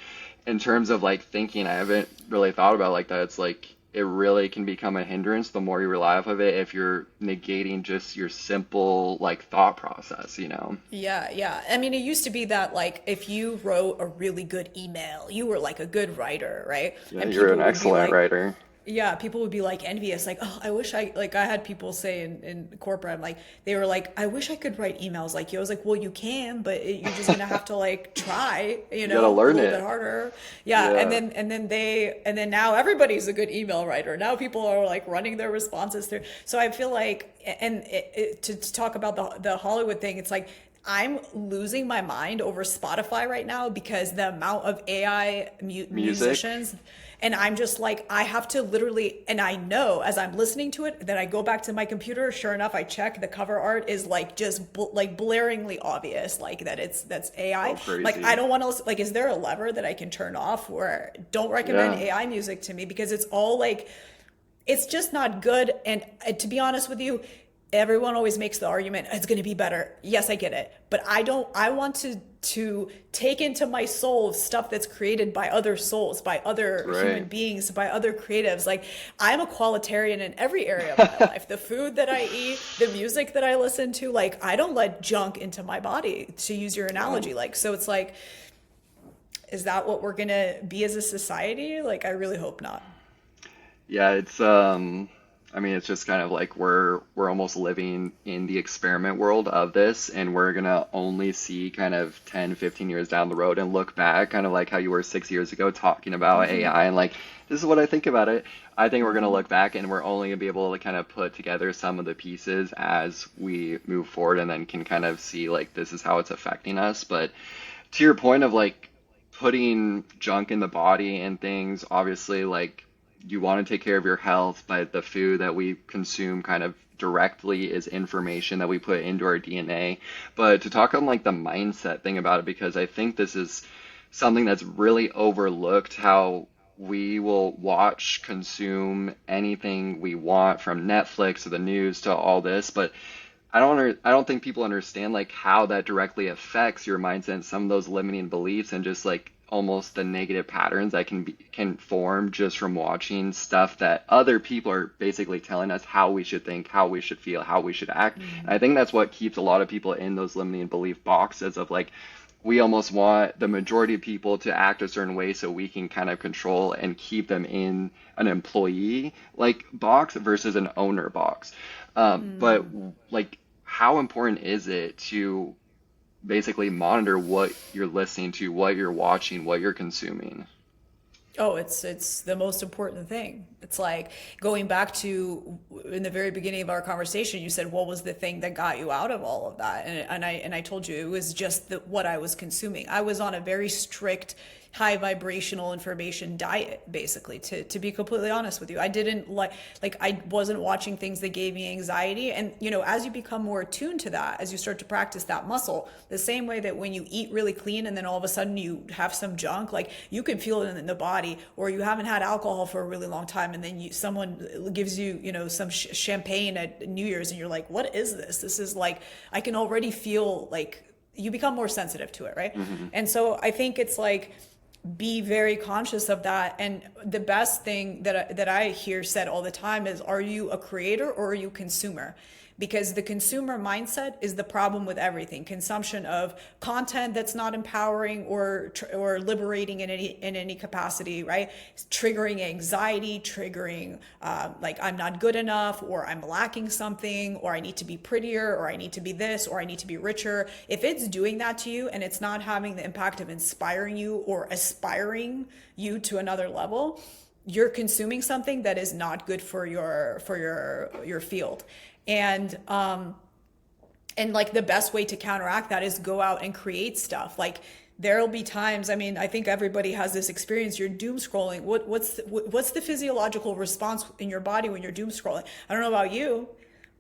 in terms of like thinking, I haven't really thought about it like that. It's like it really can become a hindrance the more you rely off of it if you're negating just your simple like thought process, you know? Yeah, yeah. I mean, it used to be that like if you wrote a really good email, you were like a good writer, right? Yeah, And you're an people would be excellent like, writer. yeah, people would be like envious, like, oh, I wish I, like, I had people say in corporate, like, they were like, I wish I could write emails like you. I was like, well, you can, but you're just gonna have to like try, You gotta a learn little bit it. harder. Yeah, Yeah. and then now everybody's a good email writer. Now people are like running their responses through. So I feel like, and to talk about the Hollywood thing, it's like, I'm losing my mind over Spotify right now because the amount of AI Music. musicians, and I'm just like, I have to literally, and I know as I'm listening to it, then I go back to my computer. Sure enough, I check the cover art is like just like blaringly obvious, like that's So AI. Like I crazy. don't want to like, is there a lever that I can turn off where don't recommend Yeah. AI music to me because it's all like it's just not good. And to be honest with you, everyone always makes the argument it's going to be better. Yes, I get it, but I don't. I want to take into my soul stuff that's created by other souls, by other human Right. beings, by other creatives. Like I'm a qualitarian in every area of my life. The food that I eat, the music that I listen to, like I don't let junk into my body, to use your Yeah. analogy. Like so it's like, is that what we're going to be as a society? Like I really hope not. Yeah, it's I mean it's just kind of like we're almost living in the experiment world of this and we're gonna only see kind of 10, 15 years down the road and look back kind of like how you were 6 years ago talking about AI and like this is what I think about it. I think we're gonna look back and we're only gonna be able to kind of put together some of the pieces as we move forward and then can kind of see like this is how it's affecting us. But to your point of like putting junk in the body and things, obviously, like you want to take care of your health, but the food that we consume kind of directly is information that we put into our DNA. But to talk on like the mindset thing about it, because I think this is something that's really overlooked how we will watch, consume anything we want from Netflix to the news to all this, but I don't think people understand like how that directly affects your mindset and some of those limiting beliefs and just like almost the negative patterns that can form just from watching stuff that other people are basically telling us how we should think, how we should feel, how we should act. And I think that's what keeps a lot of people in those limiting belief boxes of like we almost want the majority of people to act a certain way so we can kind of control and keep them in an employee like box versus an owner box. But like, how important is it to basically monitor what you're listening to, what you're watching, what you're consuming? Oh, it's the most important thing. It's like going back to in the very beginning of our conversation, you said what was the thing that got you out of all of that? And I told you it was just what I was consuming. I was on a very strict high vibrational information diet, basically, to be completely honest with you. I didn't like I wasn't watching things that gave me anxiety. And as you become more attuned to that, as you start to practice that muscle, the same way that when you eat really clean and then all of a sudden you have some junk, like you can feel it in the body, or you haven't had alcohol for a really long time and then someone gives you, some champagne at New Year's and you're like, what is this? This is like, I can already feel like you become more sensitive to it, right? Hmm. And so I think it's like, be very conscious of that. And the best thing that I hear said all the time is, are you a creator or are you a consumer? Because the consumer mindset is the problem with everything. Consumption of content that's not empowering or liberating in any capacity, right? Triggering anxiety, triggering like I'm not good enough, or I'm lacking something, or I need to be prettier, or I need to be this, or I need to be richer. If it's doing that to you and it's not having the impact of inspiring you or aspiring you to another level, you're consuming something that is not good for your field. And like the best way to counteract that is go out and create stuff. Like there'll be times, I mean, I think everybody has this experience. You're doom scrolling. What's the physiological response in your body when you're doom scrolling? I don't know about you,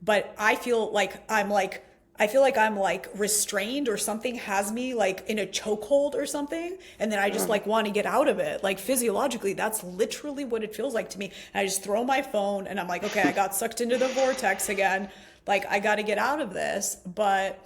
but I feel like I'm like restrained, or something has me like in a chokehold or something. And then I just Yeah. like want to get out of it. Like physiologically, that's literally what it feels like to me. And I just throw my phone and I'm like, okay, I got sucked into the vortex again. Like I got to get out of this. But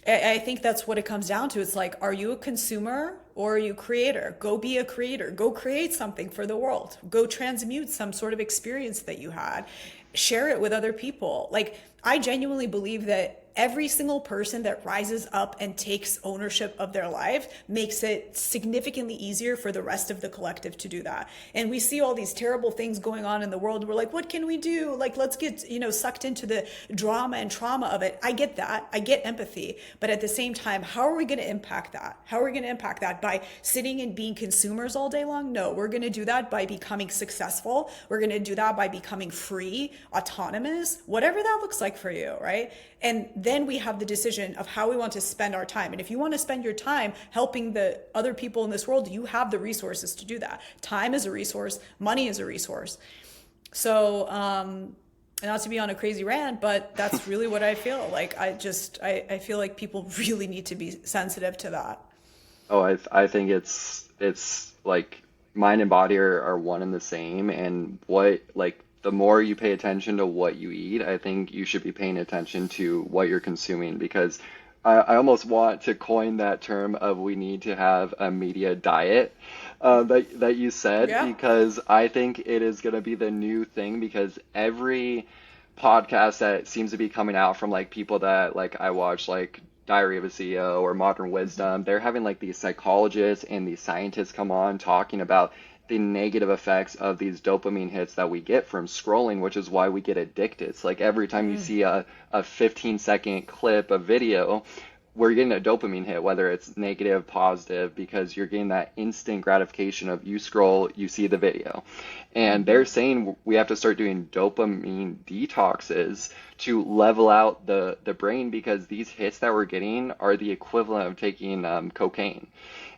I think that's what it comes down to. It's like, are you a consumer or are you a creator? Go be a creator. Go create something for the world. Go transmute some sort of experience that you had. Share it with other people. Like, I genuinely believe that every single person that rises up and takes ownership of their life makes it significantly easier for the rest of the collective to do that. And we see all these terrible things going on in the world. We're like, what can we do? Like, let's get, sucked into the drama and trauma of it. I get that. I get empathy. But at the same time, how are we going to impact that? How are we going to impact that? By sitting and being consumers all day long? No, we're going to do that by becoming successful. We're going to do that by becoming free, autonomous, whatever that looks like for you, right? And then we have the decision of how we want to spend our time. And if you want to spend your time helping the other people in this world, you have the resources to do that. Time is a resource. Money is a resource. So, not to be on a crazy rant, but that's really what I feel. Like, I feel like people really need to be sensitive to that. Oh, I think it's like mind and body are one and the same. And what, like, the more you pay attention to what you eat, I think you should be paying attention to what you're consuming, because I almost want to coin that term of we need to have a media diet, that you said, Yeah. because I think it is going to be the new thing, because every podcast that seems to be coming out from like people that like I watch, like Diary of a CEO or Modern Wisdom, they're having like these psychologists and these scientists come on talking about the negative effects of these dopamine hits that we get from scrolling, which is why we get addicted. It's like every time you see a 15-second clip of video, we're getting a dopamine hit, whether it's negative, positive, because you're getting that instant gratification of you scroll, you see the video. And they're saying we have to start doing dopamine detoxes to level out the brain, because these hits that we're getting are the equivalent of taking cocaine.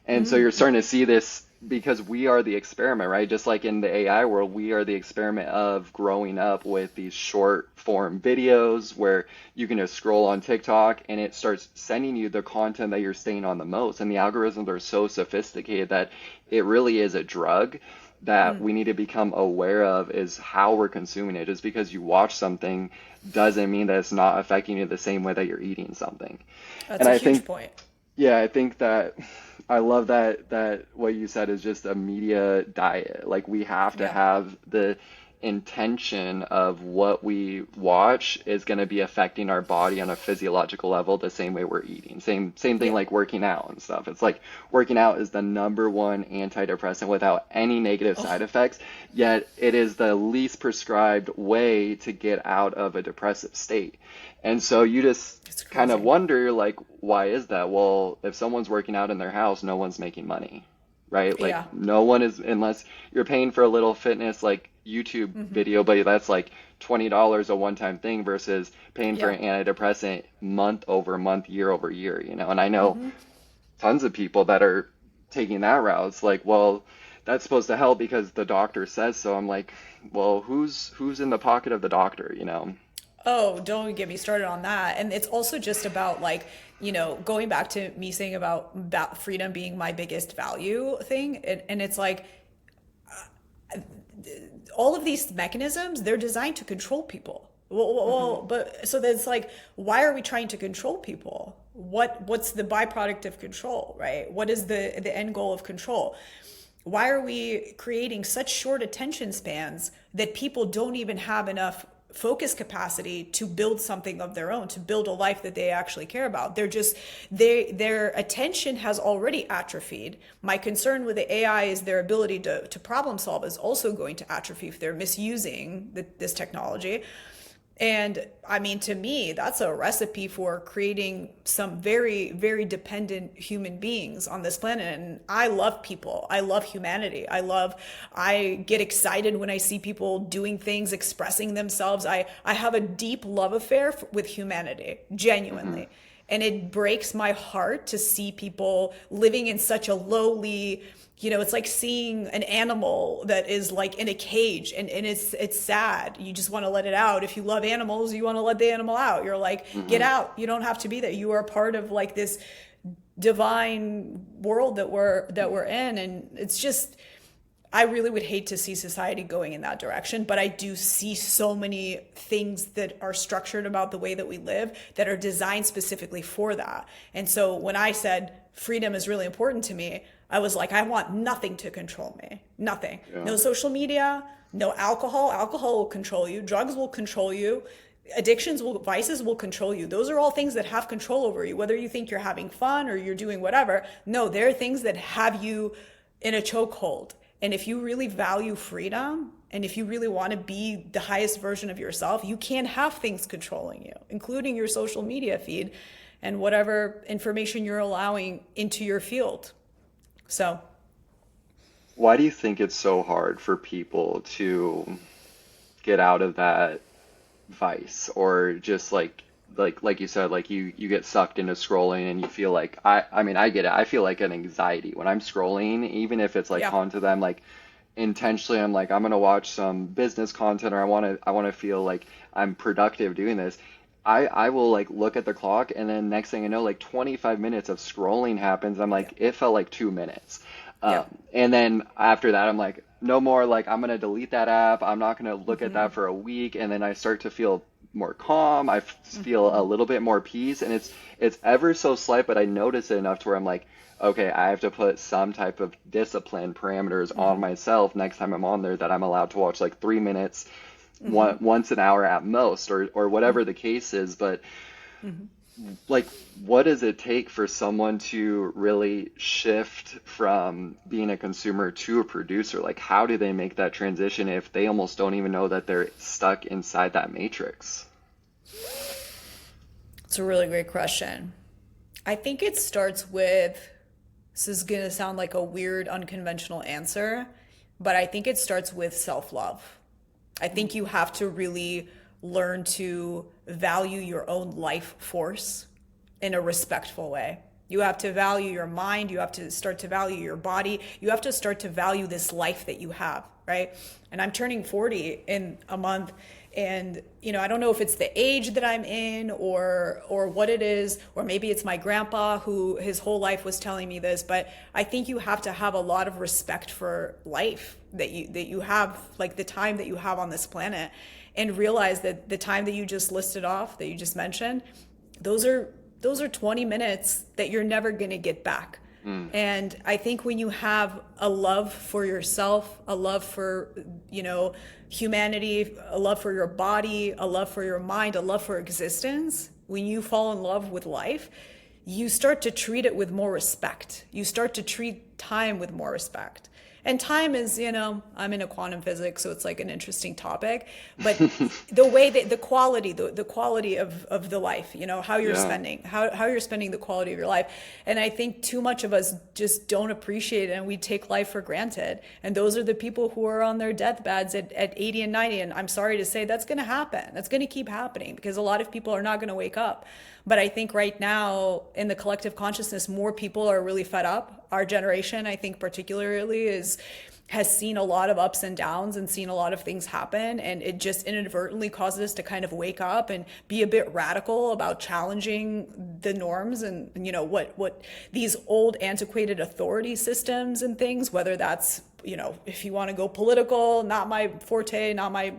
And so you're starting to see this, because we are the experiment, right? Just like in the AI world, we are the experiment of growing up with these short form videos where you can just scroll on TikTok and it starts sending you the content that you're staying on the most. And the algorithms are so sophisticated that it really is a drug that we need to become aware of, is how we're consuming it. Just because you watch something doesn't mean that it's not affecting you the same way that you're eating something. That's And a I huge think, point. yeah, I think that I love that what you said is just a media diet. Like, we have to Yeah. have the intention of what we watch is going to be affecting our body on a physiological level the same way we're eating. Same thing Yeah. like working out and stuff. It's like working out is the number one antidepressant without any negative side effects, yet it is the least prescribed way to get out of a depressive state. And so you just It's kind of crazy. wonder, like, why is that? Well, if someone's working out in their house, no one's making money, right? Like, Yeah. no one is, unless you're paying for a little fitness like YouTube video, but that's like $20 a one-time thing versus paying for Yeah. an antidepressant month over month, year over year, you know? And I know tons of people that are taking that route. It's like, well, that's supposed to help because the doctor says so. I'm like, well, who's in the pocket of the doctor, you know? Oh, don't get me started on that. And it's also just about like, going back to me saying about freedom being my biggest value thing. And it's like all of these mechanisms, they're designed to control people. But so that's like, why are we trying to control people? What's the byproduct of control, right? What is the end goal of control? Why are we creating such short attention spans that people don't even have enough focus capacity to build something of their own, to build a life that they actually care about? Their attention has already atrophied. My concern with the AI is their ability to problem solve is also going to atrophy if they're misusing this technology. And I mean, to me, that's a recipe for creating some very, very dependent human beings on this planet. And I love people. I love humanity. I get excited when I see people doing things, expressing themselves. I have a deep love affair with humanity, genuinely. And it breaks my heart to see people living in such a lowly, it's like seeing an animal that is like in a cage, and it's sad. You just want to let it out. If you love animals, you want to let the animal out. You're like, get out. You don't have to be there. You are part of like this divine world that we're in. And it's just, I really would hate to see society going in that direction, but I do see so many things that are structured about the way that we live that are designed specifically for that. And so when I said freedom is really important to me, I was like, I want nothing to control me. Nothing. Yeah. No social media, no alcohol. Alcohol will control you. Drugs will control you. Vices will control you. Those are all things that have control over you, whether you think you're having fun or you're doing whatever. No, they're things that have you in a chokehold. And if you really value freedom, and if you really want to be the highest version of yourself, you can't have things controlling you, including your social media feed and whatever information you're allowing into your field. So, Why do you think it's so hard for people to get out of that vice, or just like you said, like you get sucked into scrolling and you feel like I mean, I get it. I feel like an anxiety when I'm scrolling, even if it's like yeah. content that I'm like intentionally, I'm like, I'm gonna watch some business content, or I want to feel like I'm productive doing this. I will like look at the clock, and then next thing I know, like 25 minutes of scrolling happens. I'm Yeah. like, it felt like 2 minutes. Yeah. And then after that, I'm like, no more. Like, I'm gonna delete that app. I'm not gonna look at Mm-hmm. that for a week. And then I start to feel more calm. Feel a Mm-hmm. little bit more peace, and it's ever so slight, but I notice it enough to where I'm like, okay, I have to put some type of discipline parameters on Mm-hmm. myself next time I'm on there, that I'm allowed to watch like 3 minutes, Mm-hmm. once an hour at most, or whatever the case is. But like, what does it take for someone to really shift from being a consumer to a producer? Like, how do they make that transition if they almost don't even know that they're stuck inside that matrix? It's a really great question. I think it starts with, this is going to sound like a weird, unconventional answer, but I think it starts with self love. I think you have to really learn to value your own life force in a respectful way. You have to value your mind. You have to start to value your body. You have to start to value this life that you have, right? And I'm turning 40 in a month. And, I don't know if it's the age that I'm in or what it is, or maybe it's my grandpa who his whole life was telling me this, but I think you have to have a lot of respect for life that you have, like the time that you have on this planet, and realize that the time that you just listed off, that you just mentioned, those are 20 minutes that you're never going to get back. And I think when you have a love for yourself, a love for, humanity, a love for your body, a love for your mind, a love for existence, when you fall in love with life, you start to treat it with more respect. You start to treat time with more respect. And time is, I'm into quantum physics, so it's like an interesting topic. But the way that the quality of the life, how you're Yeah. spending, how you're spending the quality of your life. And I think too much of us just don't appreciate it, and we take life for granted. And those are the people who are on their deathbeds at 80 and 90. And I'm sorry to say that's going to happen. That's going to keep happening because a lot of people are not going to wake up. But I think right now in the collective consciousness, more people are really fed up. Our generation, I think particularly, has seen a lot of ups and downs and seen a lot of things happen. And it just inadvertently causes us to kind of wake up and be a bit radical about challenging the norms and what these old antiquated authority systems and things, whether that's, if you want to go political, not my forte, not my,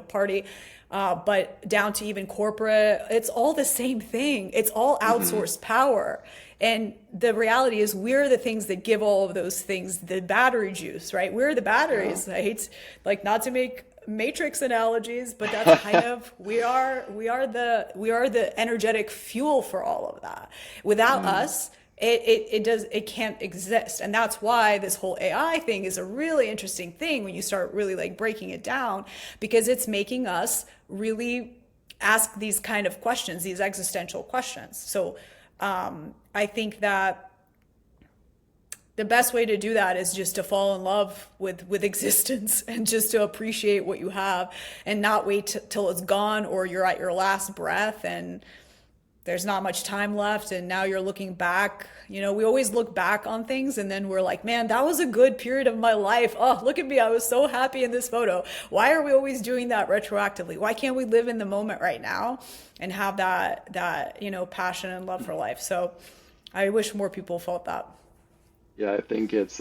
party, but down to even corporate, it's all the same thing. It's all Hmm. outsourced power. And the reality is we're the things that give all of those things the battery juice, right? We're the Yeah. batteries. I hate, like, not to make matrix analogies, but that's kind of, we are the energetic fuel for all of that. Without Mm. us, it can't exist. And that's why this whole AI thing is a really interesting thing when you start really like breaking it down, because it's making us really ask these kind of questions, these existential questions. So I think that the best way to do that is just to fall in love with existence and just to appreciate what you have and not wait till it's gone or you're at your last breath and there's not much time left and now you're looking back. We always look back on things and then we're like, man, that was a good period of my life. Oh, look at me, I was so happy in this photo. Why are we always doing that retroactively? Why can't we live in the moment right now and have that passion and love for life? So I wish more people felt that. Yeah, I think it's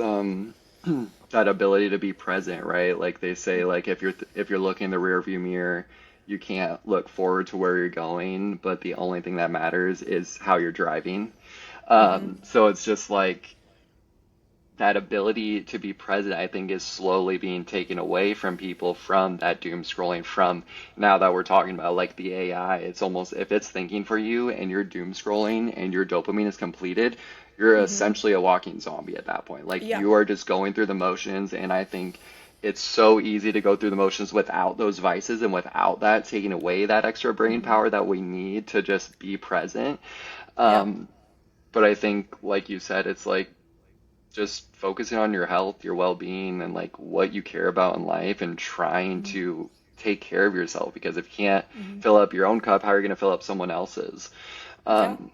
that ability to be present, right? Like they say, like if you're looking in the rear view mirror, you can't look forward to where you're going, but the only thing that matters is how you're driving. So it's just like that ability to be present, I think, is slowly being taken away from people from that doom scrolling. From now that we're talking about like the AI, it's almost if it's thinking for you and you're doom scrolling and your dopamine is completed, you're Hmm. essentially a walking zombie at that point. Like Yeah. you are just going through the motions, and I think it's so easy to go through the motions without those vices and without that taking away that extra brain Hmm. power that we need to just be present. Yeah. Um, but I think, like you said, it's like just focusing on your health, your well-being, and like what you care about in life, and trying Hmm. to take care of yourself. Because if you can't Hmm. fill up your own cup, how are you going to fill up someone else's? Yeah. Um,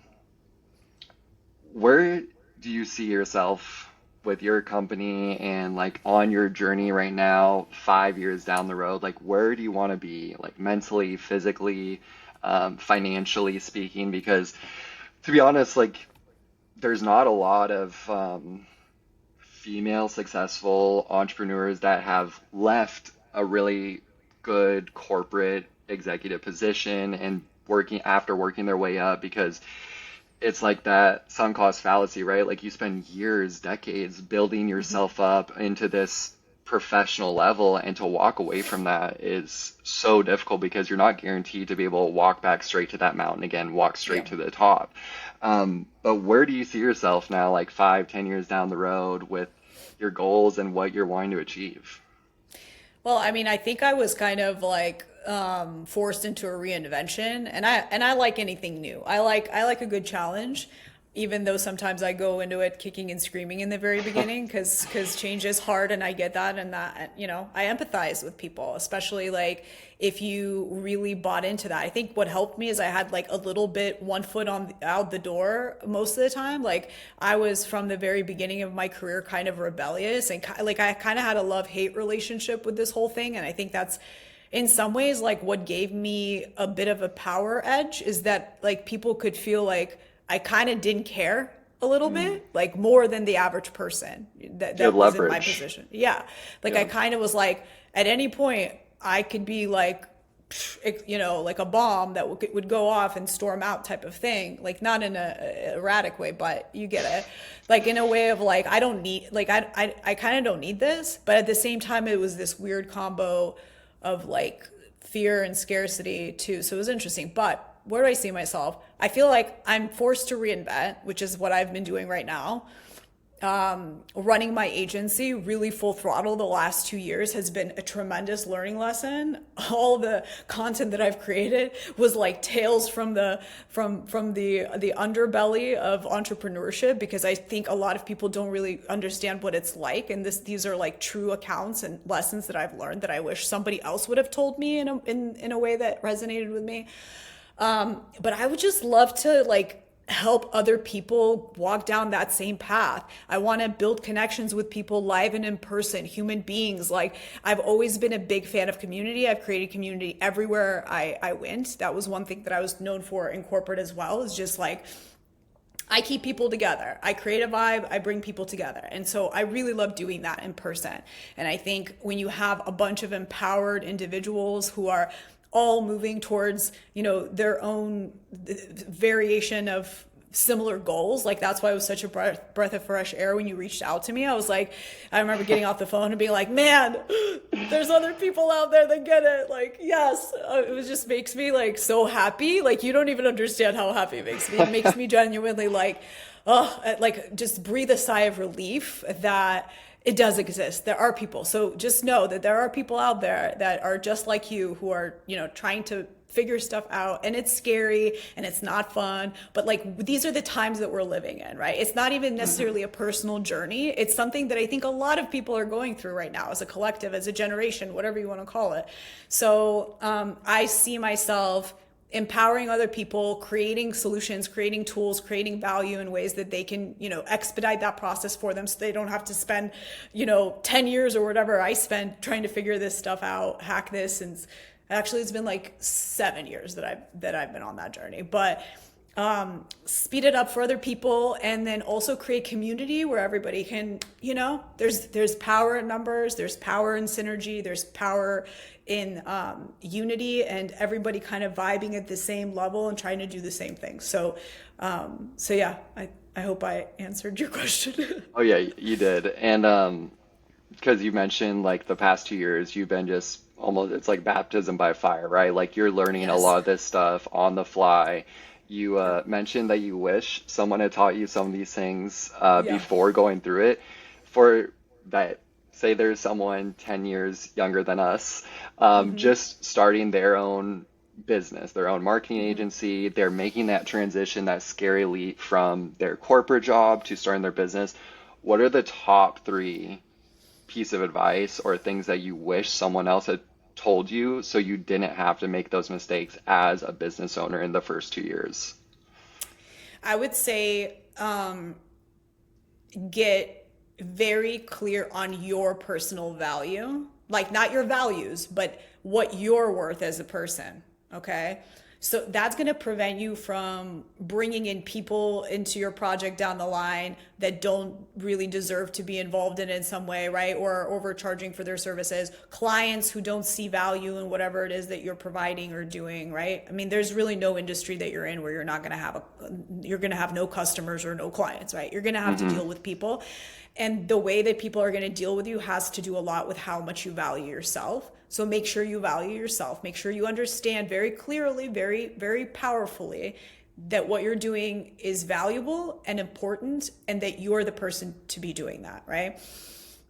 where do you see yourself with your company and like on your journey right now, 5 years down the road? Like, where do you want to be, like mentally, physically, financially speaking? Because to be honest, like, there's not a lot of female successful entrepreneurs that have left a really good corporate executive position and working their way up, because it's like that sunk cost fallacy, right? Like you spend years, decades building Hmm. yourself up into this professional level, and to walk away from that is so difficult because you're not guaranteed to be able to walk back straight to that mountain again, walk Yeah. straight to the top. But where do you see yourself now, like 5, 10 years down the road, with your goals and what you're wanting to achieve? Well, I mean, I think I was kind of like forced into a reinvention, and I like anything new. I like a good challenge, even though sometimes I go into it kicking and screaming in the very beginning, because change is hard, and I get that, and that I empathize with people, especially like if you really bought into that. I think what helped me is I had like a little bit one foot on out the door most of the time. Like I was from the very beginning of my career kind of rebellious, and like I kind of had a love-hate relationship with this whole thing, and I think that's in some ways like what gave me a bit of a power edge, is that like people could feel like I kind of didn't care a little Mm. bit, like more than the average person that Good was in my leverage. position. Yeah. Like I Yeah. kind of was like, at any point I could be like, like a bomb that would go off and storm out type of thing. Like not in a erratic way, but you get it. Like in a way of like, I don't need, like, I kind of don't need this. But at the same time, it was this weird combo of like fear and scarcity too. So it was interesting. But where do I see myself? I feel like I'm forced to reinvent, which is what I've been doing right now. Running my agency really full throttle the last 2 years has been a tremendous learning lesson. All the content that I've created was like tales from the underbelly of entrepreneurship, because I think a lot of people don't really understand what it's like, and these are like true accounts and lessons that I've learned that I wish somebody else would have told me in a way that resonated with me. But I would just love to like help other people walk down that same path. I want to build connections with people live and in person, human beings. Like I've always been a big fan of community. I've created community everywhere I went. That was one thing that I was known for in corporate as well, is just like I keep people together. I create a vibe, I bring people together. And so I really love doing that in person. And I think when you have a bunch of empowered individuals who are all moving towards, their own variation of similar goals, like that's why it was such a breath of fresh air when you reached out to me. I was like, I remember getting off the phone and being like, man, there's other people out there that get it. Like, yes, it was just makes me like so happy. Like, you don't even understand how happy it makes me. It makes me genuinely like, oh, like just breathe a sigh of relief that it does exist. There are people. So just know that there are people out there that are just like you, who are, trying to figure stuff out, and it's scary and it's not fun, but like these are the times that we're living in, right? It's not even Mhm. necessarily a personal journey. It's something that I think a lot of people are going through right now, as a collective, as a generation, whatever you want to call it. So I see myself empowering other people, creating solutions, creating tools, creating value in ways that they can, expedite that process for them, so they don't have to spend, 10 years or whatever I spent trying to figure this stuff out, hack this. And actually it's been like 7 years that I've been on that journey. But speed it up for other people, and then also create community where everybody can, there's power in numbers, there's power in synergy, there's power in unity, and everybody kind of vibing at the same level and trying to do the same thing. So yeah, I hope I answered your question. Oh yeah, you did. And because you mentioned like the past 2 years, you've been just almost, it's like baptism by fire, right? Like you're learning a Yes. lot of this stuff on the fly. You mentioned that you wish someone had taught you some of these things Yeah. before going through it. For that, say there's someone 10 years younger than us, just starting their own business, their own marketing agency, they're making that transition, that scary leap from their corporate job to starting their business. What are the top three piece of advice or things that you wish someone else had told you so you didn't have to make those mistakes as a business owner in the first 2 years? I would say get very clear on your personal value, like not your values, but what you're worth as a person. Okay. So that's going to prevent you from bringing in people into your project down the line that don't really deserve to be involved in it in some way, right? Or overcharging for their services, clients who don't see value in whatever it is that you're providing or doing, right? I mean, there's really no industry that you're in where you're not going to have you're going to have no customers or no clients, right? You're going to have to deal with people. And the way that people are going to deal with you has to do a lot with how much you value yourself. So make sure you value yourself. Make sure you understand very clearly, very, very powerfully that what you're doing is valuable and important, and that you're the person to be doing that, right?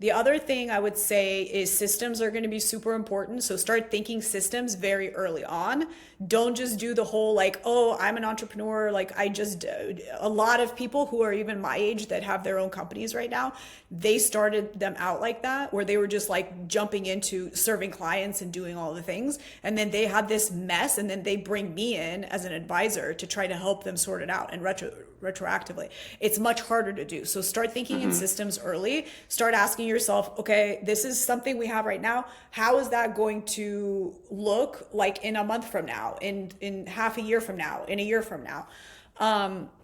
The other thing I would say is systems are going to be super important. So start thinking systems very early on. Don't just do the whole like, oh, I'm an entrepreneur. Like a lot of people who are even my age that have their own companies right now, they started them out like that, where they were just like jumping into serving clients and doing all the things. And then they had this mess, and then they bring me in as an advisor to try to help them sort it out and retroactively. It's much harder to do. So start thinking in systems early. Start asking yourself, okay, this is something we have right now. How is that going to look like in a month from now, in half a year from now, in a year from now?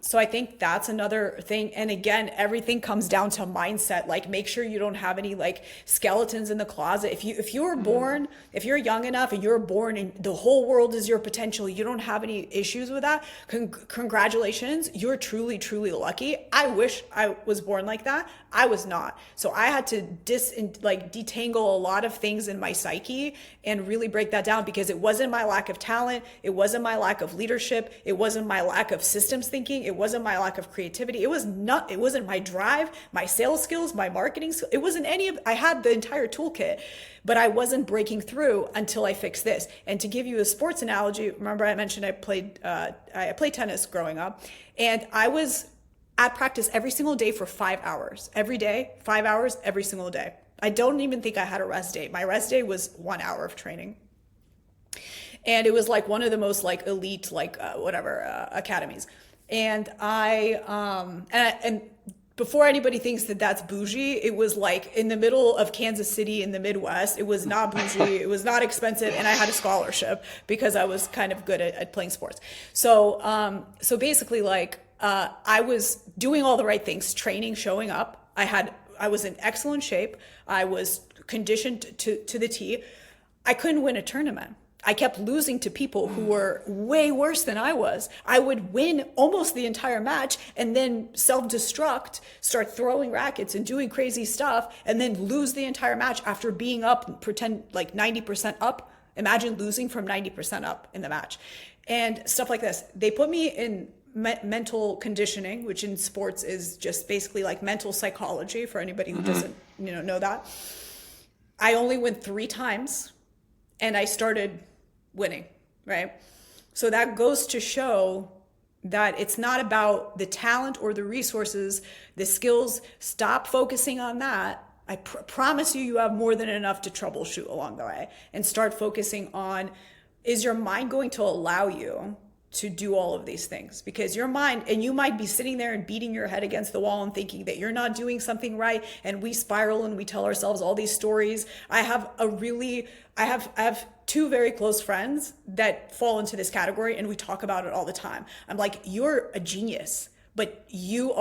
So I think that's another thing. And again, everything comes down to mindset. Like make sure you don't have any like skeletons in the closet. If you were born, if you're young enough and you're born and the whole world is your potential, you don't have any issues with that. Congratulations. You're truly, truly lucky. I wish I was born like that. I was not. So I had to detangle a lot of things in my psyche and really break that down, because it wasn't my lack of talent. It wasn't my lack of leadership. It wasn't my lack of systems thinking. It wasn't my lack of creativity. It wasn't my drive, my sales skills, my marketing skills. It wasn't I had the entire toolkit, but I wasn't breaking through until I fixed this. And to give you a sports analogy, remember I mentioned I played tennis growing up, and I was at practice every single day for 5 hours, every day, 5 hours, every single day. I don't even think I had a rest day. My rest day was 1 hour of training. And it was like one of the most like elite, like academies. And and before anybody thinks that that's bougie, it was like in the middle of Kansas City in the Midwest. It was not bougie. It was not expensive. And I had a scholarship because I was kind of good at playing sports. So basically I was doing all the right things, training, showing up. I was in excellent shape. I was conditioned to the T. I couldn't win a tournament. I kept losing to people who were way worse than I was. I would win almost the entire match and then self-destruct, start throwing rackets and doing crazy stuff, and then lose the entire match after being up, pretend like 90% up. Imagine losing from 90% up in the match and stuff like this. They put me in mental conditioning, which in sports is just basically like mental psychology for anybody who doesn't know that. I only went 3 times and I started winning, right? So that goes to show that it's not about the talent or the resources, the skills. Stop focusing on that. I promise you have more than enough to troubleshoot along the way, and start focusing on, is your mind going to allow you to do all of these things, because your mind, and you might be sitting there and beating your head against the wall and thinking that you're not doing something right, and we spiral and we tell ourselves all these stories. I have two very close friends that fall into this category, and we talk about it all the time. I'm like, you're a genius, but you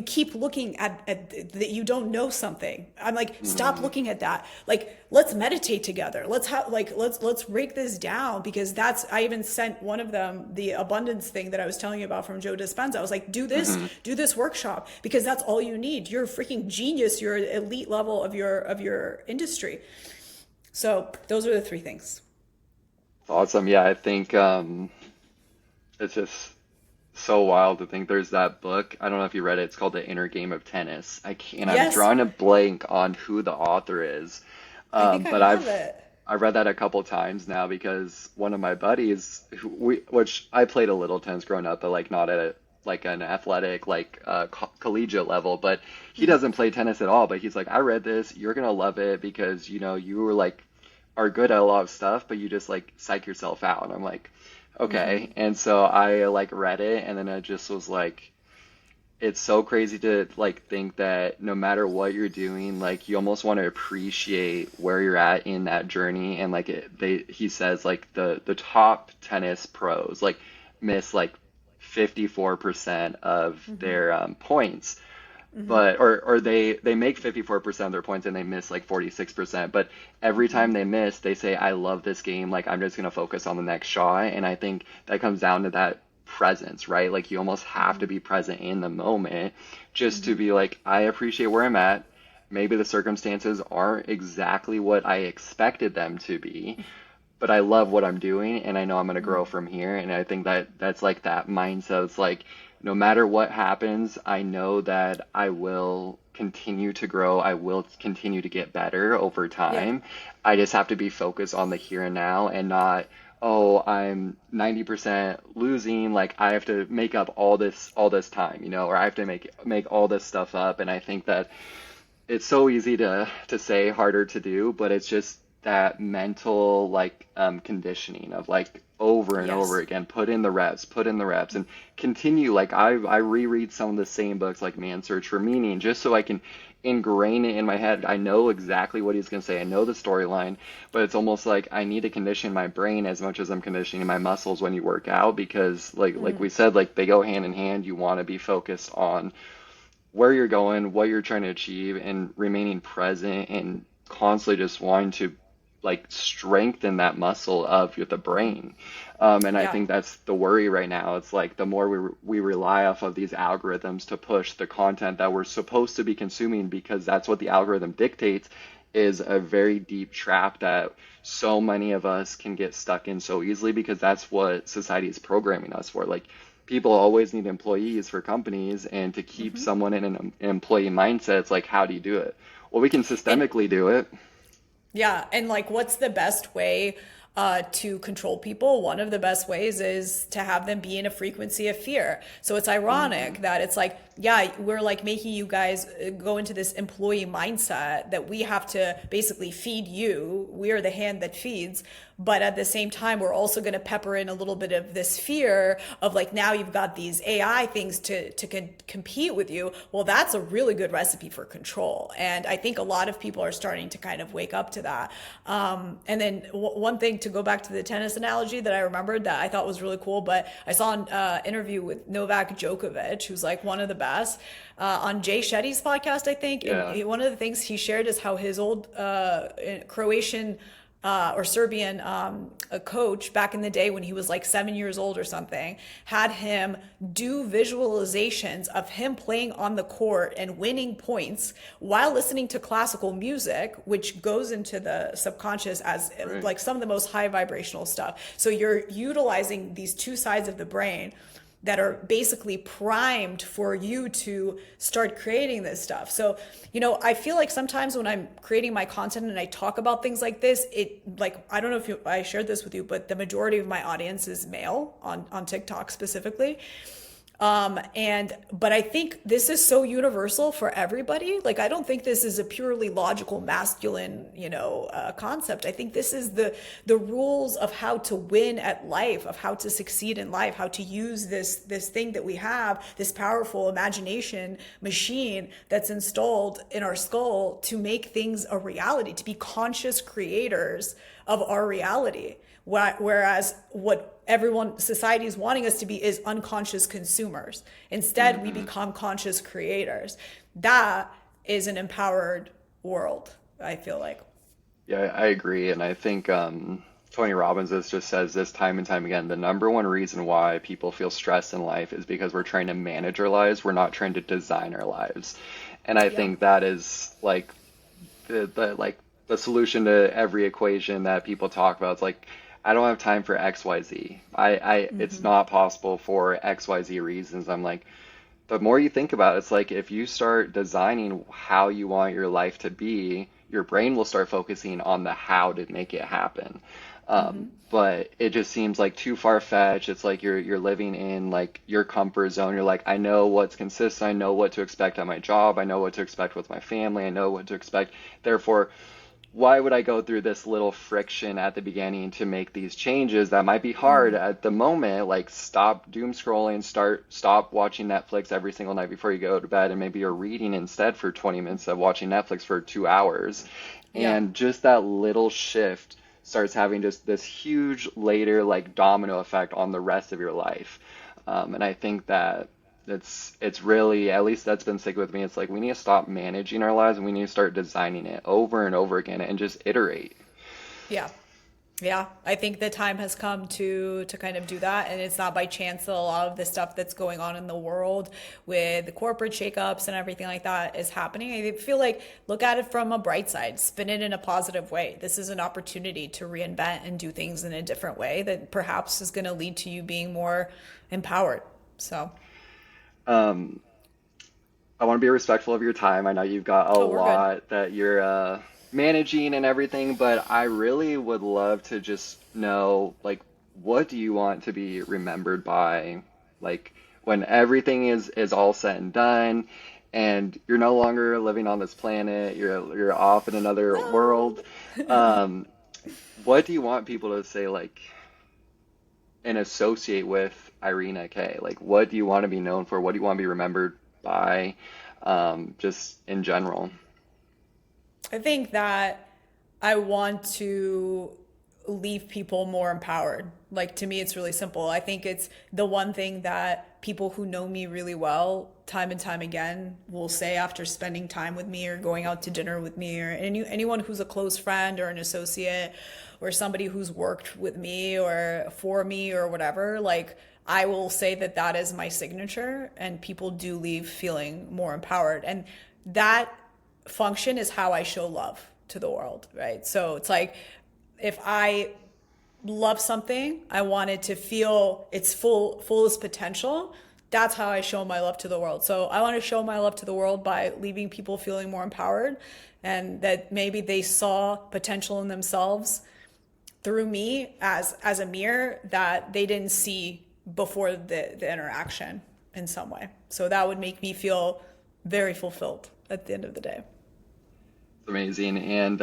keep looking at that you don't know something. I'm like, stop looking at that. Like, let's meditate together. Let's break this down, because I even sent one of them the abundance thing that I was telling you about from Joe Dispenza. I was like, do this workshop, because that's all you need. You're a freaking genius. You're an elite level of your industry. So those are the three things. Awesome. Yeah, I think it's just so wild to think there's that book. I don't know if you read it. It's called The Inner Game of Tennis. I'm Yes, drawing a blank on who the author is. I think I But have it. I've read that a couple times now because one of my buddies, which I played a little tennis growing up, but like not at like an athletic, like collegiate level, but he doesn't play tennis at all. But he's like, I read this, you're gonna love it because you were like are good at a lot of stuff, but you just like psych yourself out. And I'm like, okay. And so I like read it, and then I just was like, it's so crazy to like think that no matter what you're doing, like you almost want to appreciate where you're at in that journey. And like he says like the top tennis pros like miss like 54% of their points, but or they make 54% of their points and they miss like 46%. But every time they miss, they say, I love this game, like I'm just gonna focus on the next shot. And I think that comes down to that presence, right? Like you almost have to be present in the moment just to be like, I appreciate where I'm at. Maybe the circumstances aren't exactly what I expected them to be, but I love what I'm doing and I know I'm going to grow from here. And I think that that's like that mindset. It's like, no matter what happens, I know that I will continue to grow. I will continue to get better over Yeah. time. I just have to be focused on the here and now and not, oh, I'm 90% losing. Like I have to make up all this time, or I have to make all this stuff up. And I think that it's so easy to say, harder to do, but it's just that mental like conditioning of like over and over Yes. again, put in the reps and continue. Like I reread some of the same books like Man's Search for Meaning just so I can ingrain it in my head. I know exactly what he's going to say. I know the storyline, but it's almost like I need to condition my brain as much as I'm conditioning my muscles when you work out, because like we said, like they go hand in hand. You want to be focused on where you're going, what you're trying to achieve, and remaining present and constantly just wanting to like strengthen that muscle of the brain. And I Yeah. think that's the worry right now. It's like the more we rely off of these algorithms to push the content that we're supposed to be consuming, because that's what the algorithm dictates, is a very deep trap that so many of us can get stuck in so easily, because that's what society is programming us for. Like people always need employees for companies, and to keep someone in an employee mindset, it's like, how do you do it? Well, we can And systemically do it. yeah, and like, what's the best way to control people? One of the best ways is to have them be in a frequency of fear. So it's ironic that it's like, yeah, we're like making you guys go into this employee mindset that we have to basically feed you. We are the hand that feeds. But at the same time, we're also going to pepper in a little bit of this fear of like, now you've got these AI things to compete with you. Well, that's a really good recipe for control. And I think a lot of people are starting to kind of wake up to that. And then one thing, to go back to the tennis analogy, that I remembered that I thought was really cool, but I saw an interview with Novak Djokovic, who's like one of the best, on Jay Shetty's podcast, I think. And Yeah. one of the things he shared is how his old Croatian or Serbian a coach back in the day when he was like 7 years old or something, had him do visualizations of him playing on the court and winning points while listening to classical music, which goes into the subconscious as Right. like some of the most high vibrational stuff. So you're utilizing these two sides of the brain that are basically primed for you to start creating this stuff. So, I feel like sometimes when I'm creating my content and I talk about things like this, it like, I don't know if I shared this with you, but the majority of my audience is male on TikTok specifically. But I think this is so universal for everybody. Like, I don't think this is a purely logical masculine, concept. I think this is the rules of how to win at life, of how to succeed in life, how to use this thing that we have, this powerful imagination machine that's installed in our skull to make things a reality, to be conscious creators of our reality. Whereas what everyone, society is wanting us to be is unconscious consumers. Instead, we become conscious creators. That is an empowered world, I feel like. Yeah, I agree. And I think Tony Robbins just says this time and time again. The number one reason why people feel stressed in life is because we're trying to manage our lives. We're not trying to design our lives. And I Yep. think that is like the solution to every equation that people talk about. It's like, I don't have time for XYZ. It's not possible for XYZ reasons. I'm like, the more you think about it, it's like if you start designing how you want your life to be, your brain will start focusing on the how to make it happen. But it just seems like too far-fetched. It's like you're living in like your comfort zone. You're like, I know what's consistent. I know what to expect at my job. I know what to expect with my family. I know what to expect. Therefore, why would I go through this little friction at the beginning to make these changes that might be hard at the moment? Like stop doom scrolling, stop watching Netflix every single night before you go to bed, and maybe you're reading instead for 20 minutes of watching Netflix for 2 hours. Yeah. And just that little shift starts having just this huge later like domino effect on the rest of your life. And I think that it's really, at least that's been sticking with me. It's like we need to stop managing our lives and we need to start designing it over and over again and just iterate. Yeah. Yeah, I think the time has come to kind of do that, and it's not by chance that a lot of the stuff that's going on in the world with the corporate shakeups and everything like that is happening. I feel like look at it from a bright side, spin it in a positive way. This is an opportunity to reinvent and do things in a different way that perhaps is going to lead to you being more empowered. So, Um, I want to be respectful of your time. I know you've got a oh, we're good. lot that you're managing and everything, but I really would love to just know, like, what do you want to be remembered by? Like, when everything is all said and done, and you're no longer living on this planet, you're off in another No. world. Um, what do you want people to say, like, and associate with Irina Kay? Like, what do you want to be known for? What do you want to be remembered by? Just in general. I think that I want to leave people more empowered. Like to me, it's really simple. I think it's the one thing that people who know me really well, time and time again, will say after spending time with me or going out to dinner with me or anyone who's a close friend or an associate or somebody who's worked with me or for me or whatever. Like I will say that that is my signature, and people do leave feeling more empowered. And that function is how I show love to the world, right? So it's like if I love something, I want it to feel its fullest potential. That's how I show my love to the world. So I want to show my love to the world by leaving people feeling more empowered, and that maybe they saw potential in themselves through me as a mirror that they didn't see before the interaction in some way. So that would make me feel very fulfilled at the end of the day. Amazing. And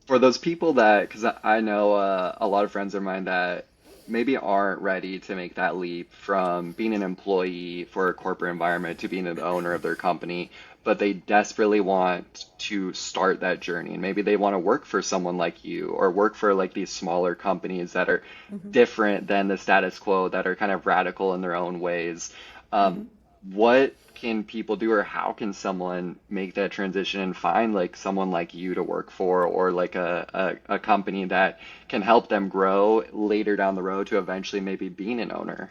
for those people that, because I know a lot of friends of mine that maybe aren't ready to make that leap from being an employee for a corporate environment to being the owner of their company, but they desperately want to start that journey. And maybe they want to work for someone like you or work for like these smaller companies that are different than the status quo, that are kind of radical in their own ways. What can people do, or how can someone make that transition and find like someone like you to work for, or like a company that can help them grow later down the road to eventually maybe being an owner?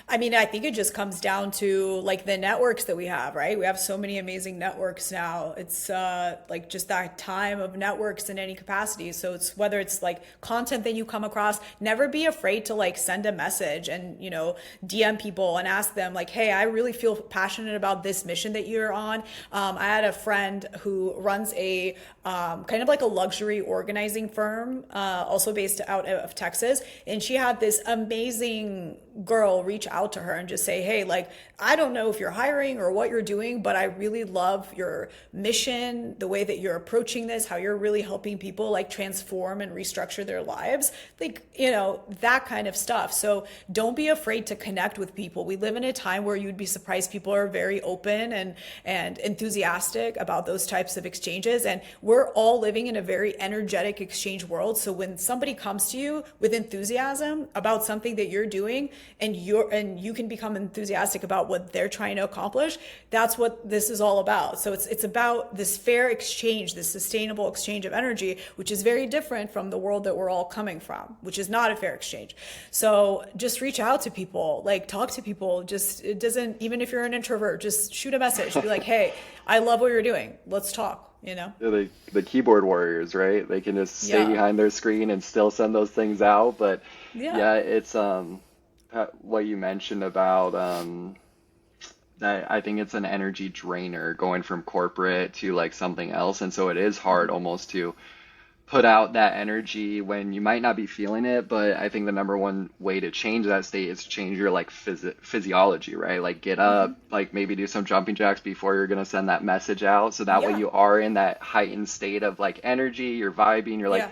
I mean, I think it just comes down to like the networks that we have, right? We have so many amazing networks now. It's like just that time of networks in any capacity. So it's whether it's like content that you come across, never be afraid to like send a message and, DM people and ask them like, hey, I really feel passionate about this mission that you're on. I had a friend who runs a kind of like a luxury organizing firm, also based out of Texas. And she had this amazing girl reach out to her and just say, hey, like, I don't know if you're hiring or what you're doing, but I really love your mission, the way that you're approaching this, how you're really helping people like transform and restructure their lives, like, that kind of stuff. So don't be afraid to connect with people. We live in a time where you'd be surprised people are very open and enthusiastic about those types of exchanges. And we're all living in a very energetic exchange world. So when somebody comes to you with enthusiasm about something that you're doing, and you can become enthusiastic about what they're trying to accomplish, that's what this is all about. So it's about this fair exchange, this sustainable exchange of energy, which is very different from the world that we're all coming from, which is not a fair exchange. So just reach out to people, like talk to people. Just, it doesn't, even if you're an introvert, just shoot a message, be like, hey, I love what you're doing, let's talk. The keyboard warriors, right? They can just stay Yeah. behind their screen and still send those things out. But Yeah. yeah, it's what you mentioned about that I think it's an energy drainer going from corporate to like something else. And so it is hard almost to put out that energy when you might not be feeling it. But I think the number one way to change that state is to change your like physiology, right? Like get up, like maybe do some jumping jacks before you're going to send that message out. So that way Yeah. you are in that heightened state of like energy, you're vibing, you're like, Yeah.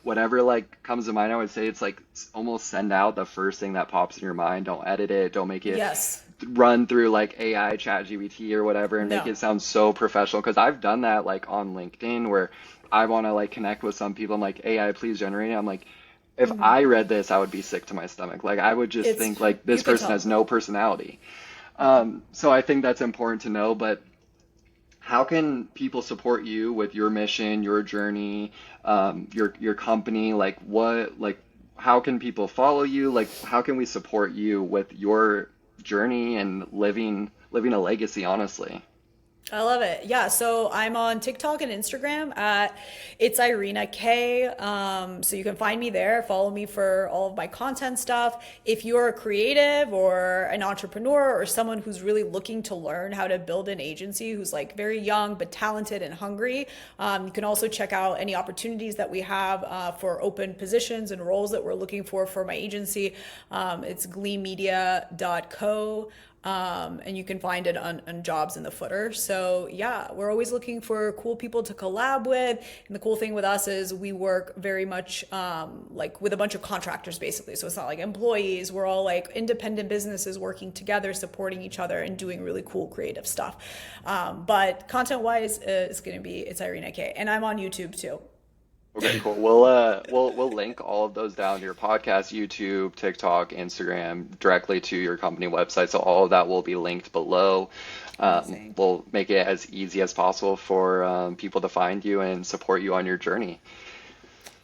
whatever like comes to mind. I would say it's like almost send out the first thing that pops in your mind. Don't edit it. Don't make it Yes. run through like AI, chat GBT or whatever and make No. it sound so professional. Because I've done that like on LinkedIn where I want to like connect with some people. I'm like, AI, please generate it. I'm like, if I read this, I would be sick to my stomach. Like I would just It's think like You this can person tell. has no personality. So I think that's important to know. But how can people support you with your mission, your journey, your company? Like what, like how can people follow you? Like how can we support you with your journey and living a legacy, honestly? I love it. Yeah, so I'm on TikTok and Instagram at it's Irina Kay. So you can find me there. Follow me for all of my content stuff. If you're a creative or an entrepreneur or someone who's really looking to learn how to build an agency, who's like very young but talented and hungry, you can also check out any opportunities that we have for open positions and roles that we're looking for my agency. It's gleammedia.co. And you can find it on jobs in the footer. So yeah, we're always looking for cool people to collab with. And the cool thing with us is we work very much like with a bunch of contractors basically. So it's not like employees. We're all like independent businesses working together, supporting each other and doing really cool creative stuff. But content wise, it's going to be, it's Irina K. And I'm on YouTube too. Okay, cool. We'll link all of those down to your podcast, YouTube, TikTok, Instagram, directly to your company website. So all of that will be linked below. Amazing. We'll make it as easy as possible for people to find you and support you on your journey.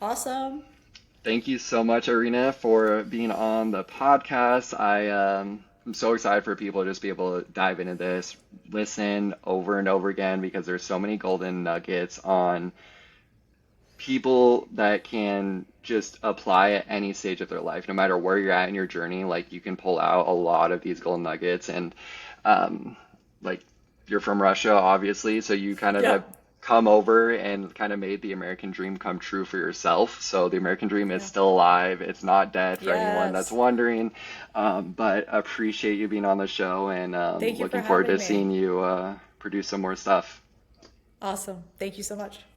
Awesome. Thank you so much, Irina, for being on the podcast. I'm so excited for people to just be able to dive into this, listen over and over again because there's so many golden nuggets on people that can just apply at any stage of their life, no matter where you're at in your journey. Like you can pull out a lot of these golden nuggets, and like you're from Russia, obviously, so you kind of Yeah. have come over and kind of made the American dream come true for yourself. So the American dream is Yeah. still alive. It's not dead for anyone that's Yes. wondering. But appreciate you being on the show and Thank you for looking forward to having seeing me. you produce some more stuff. Awesome. Thank you so much.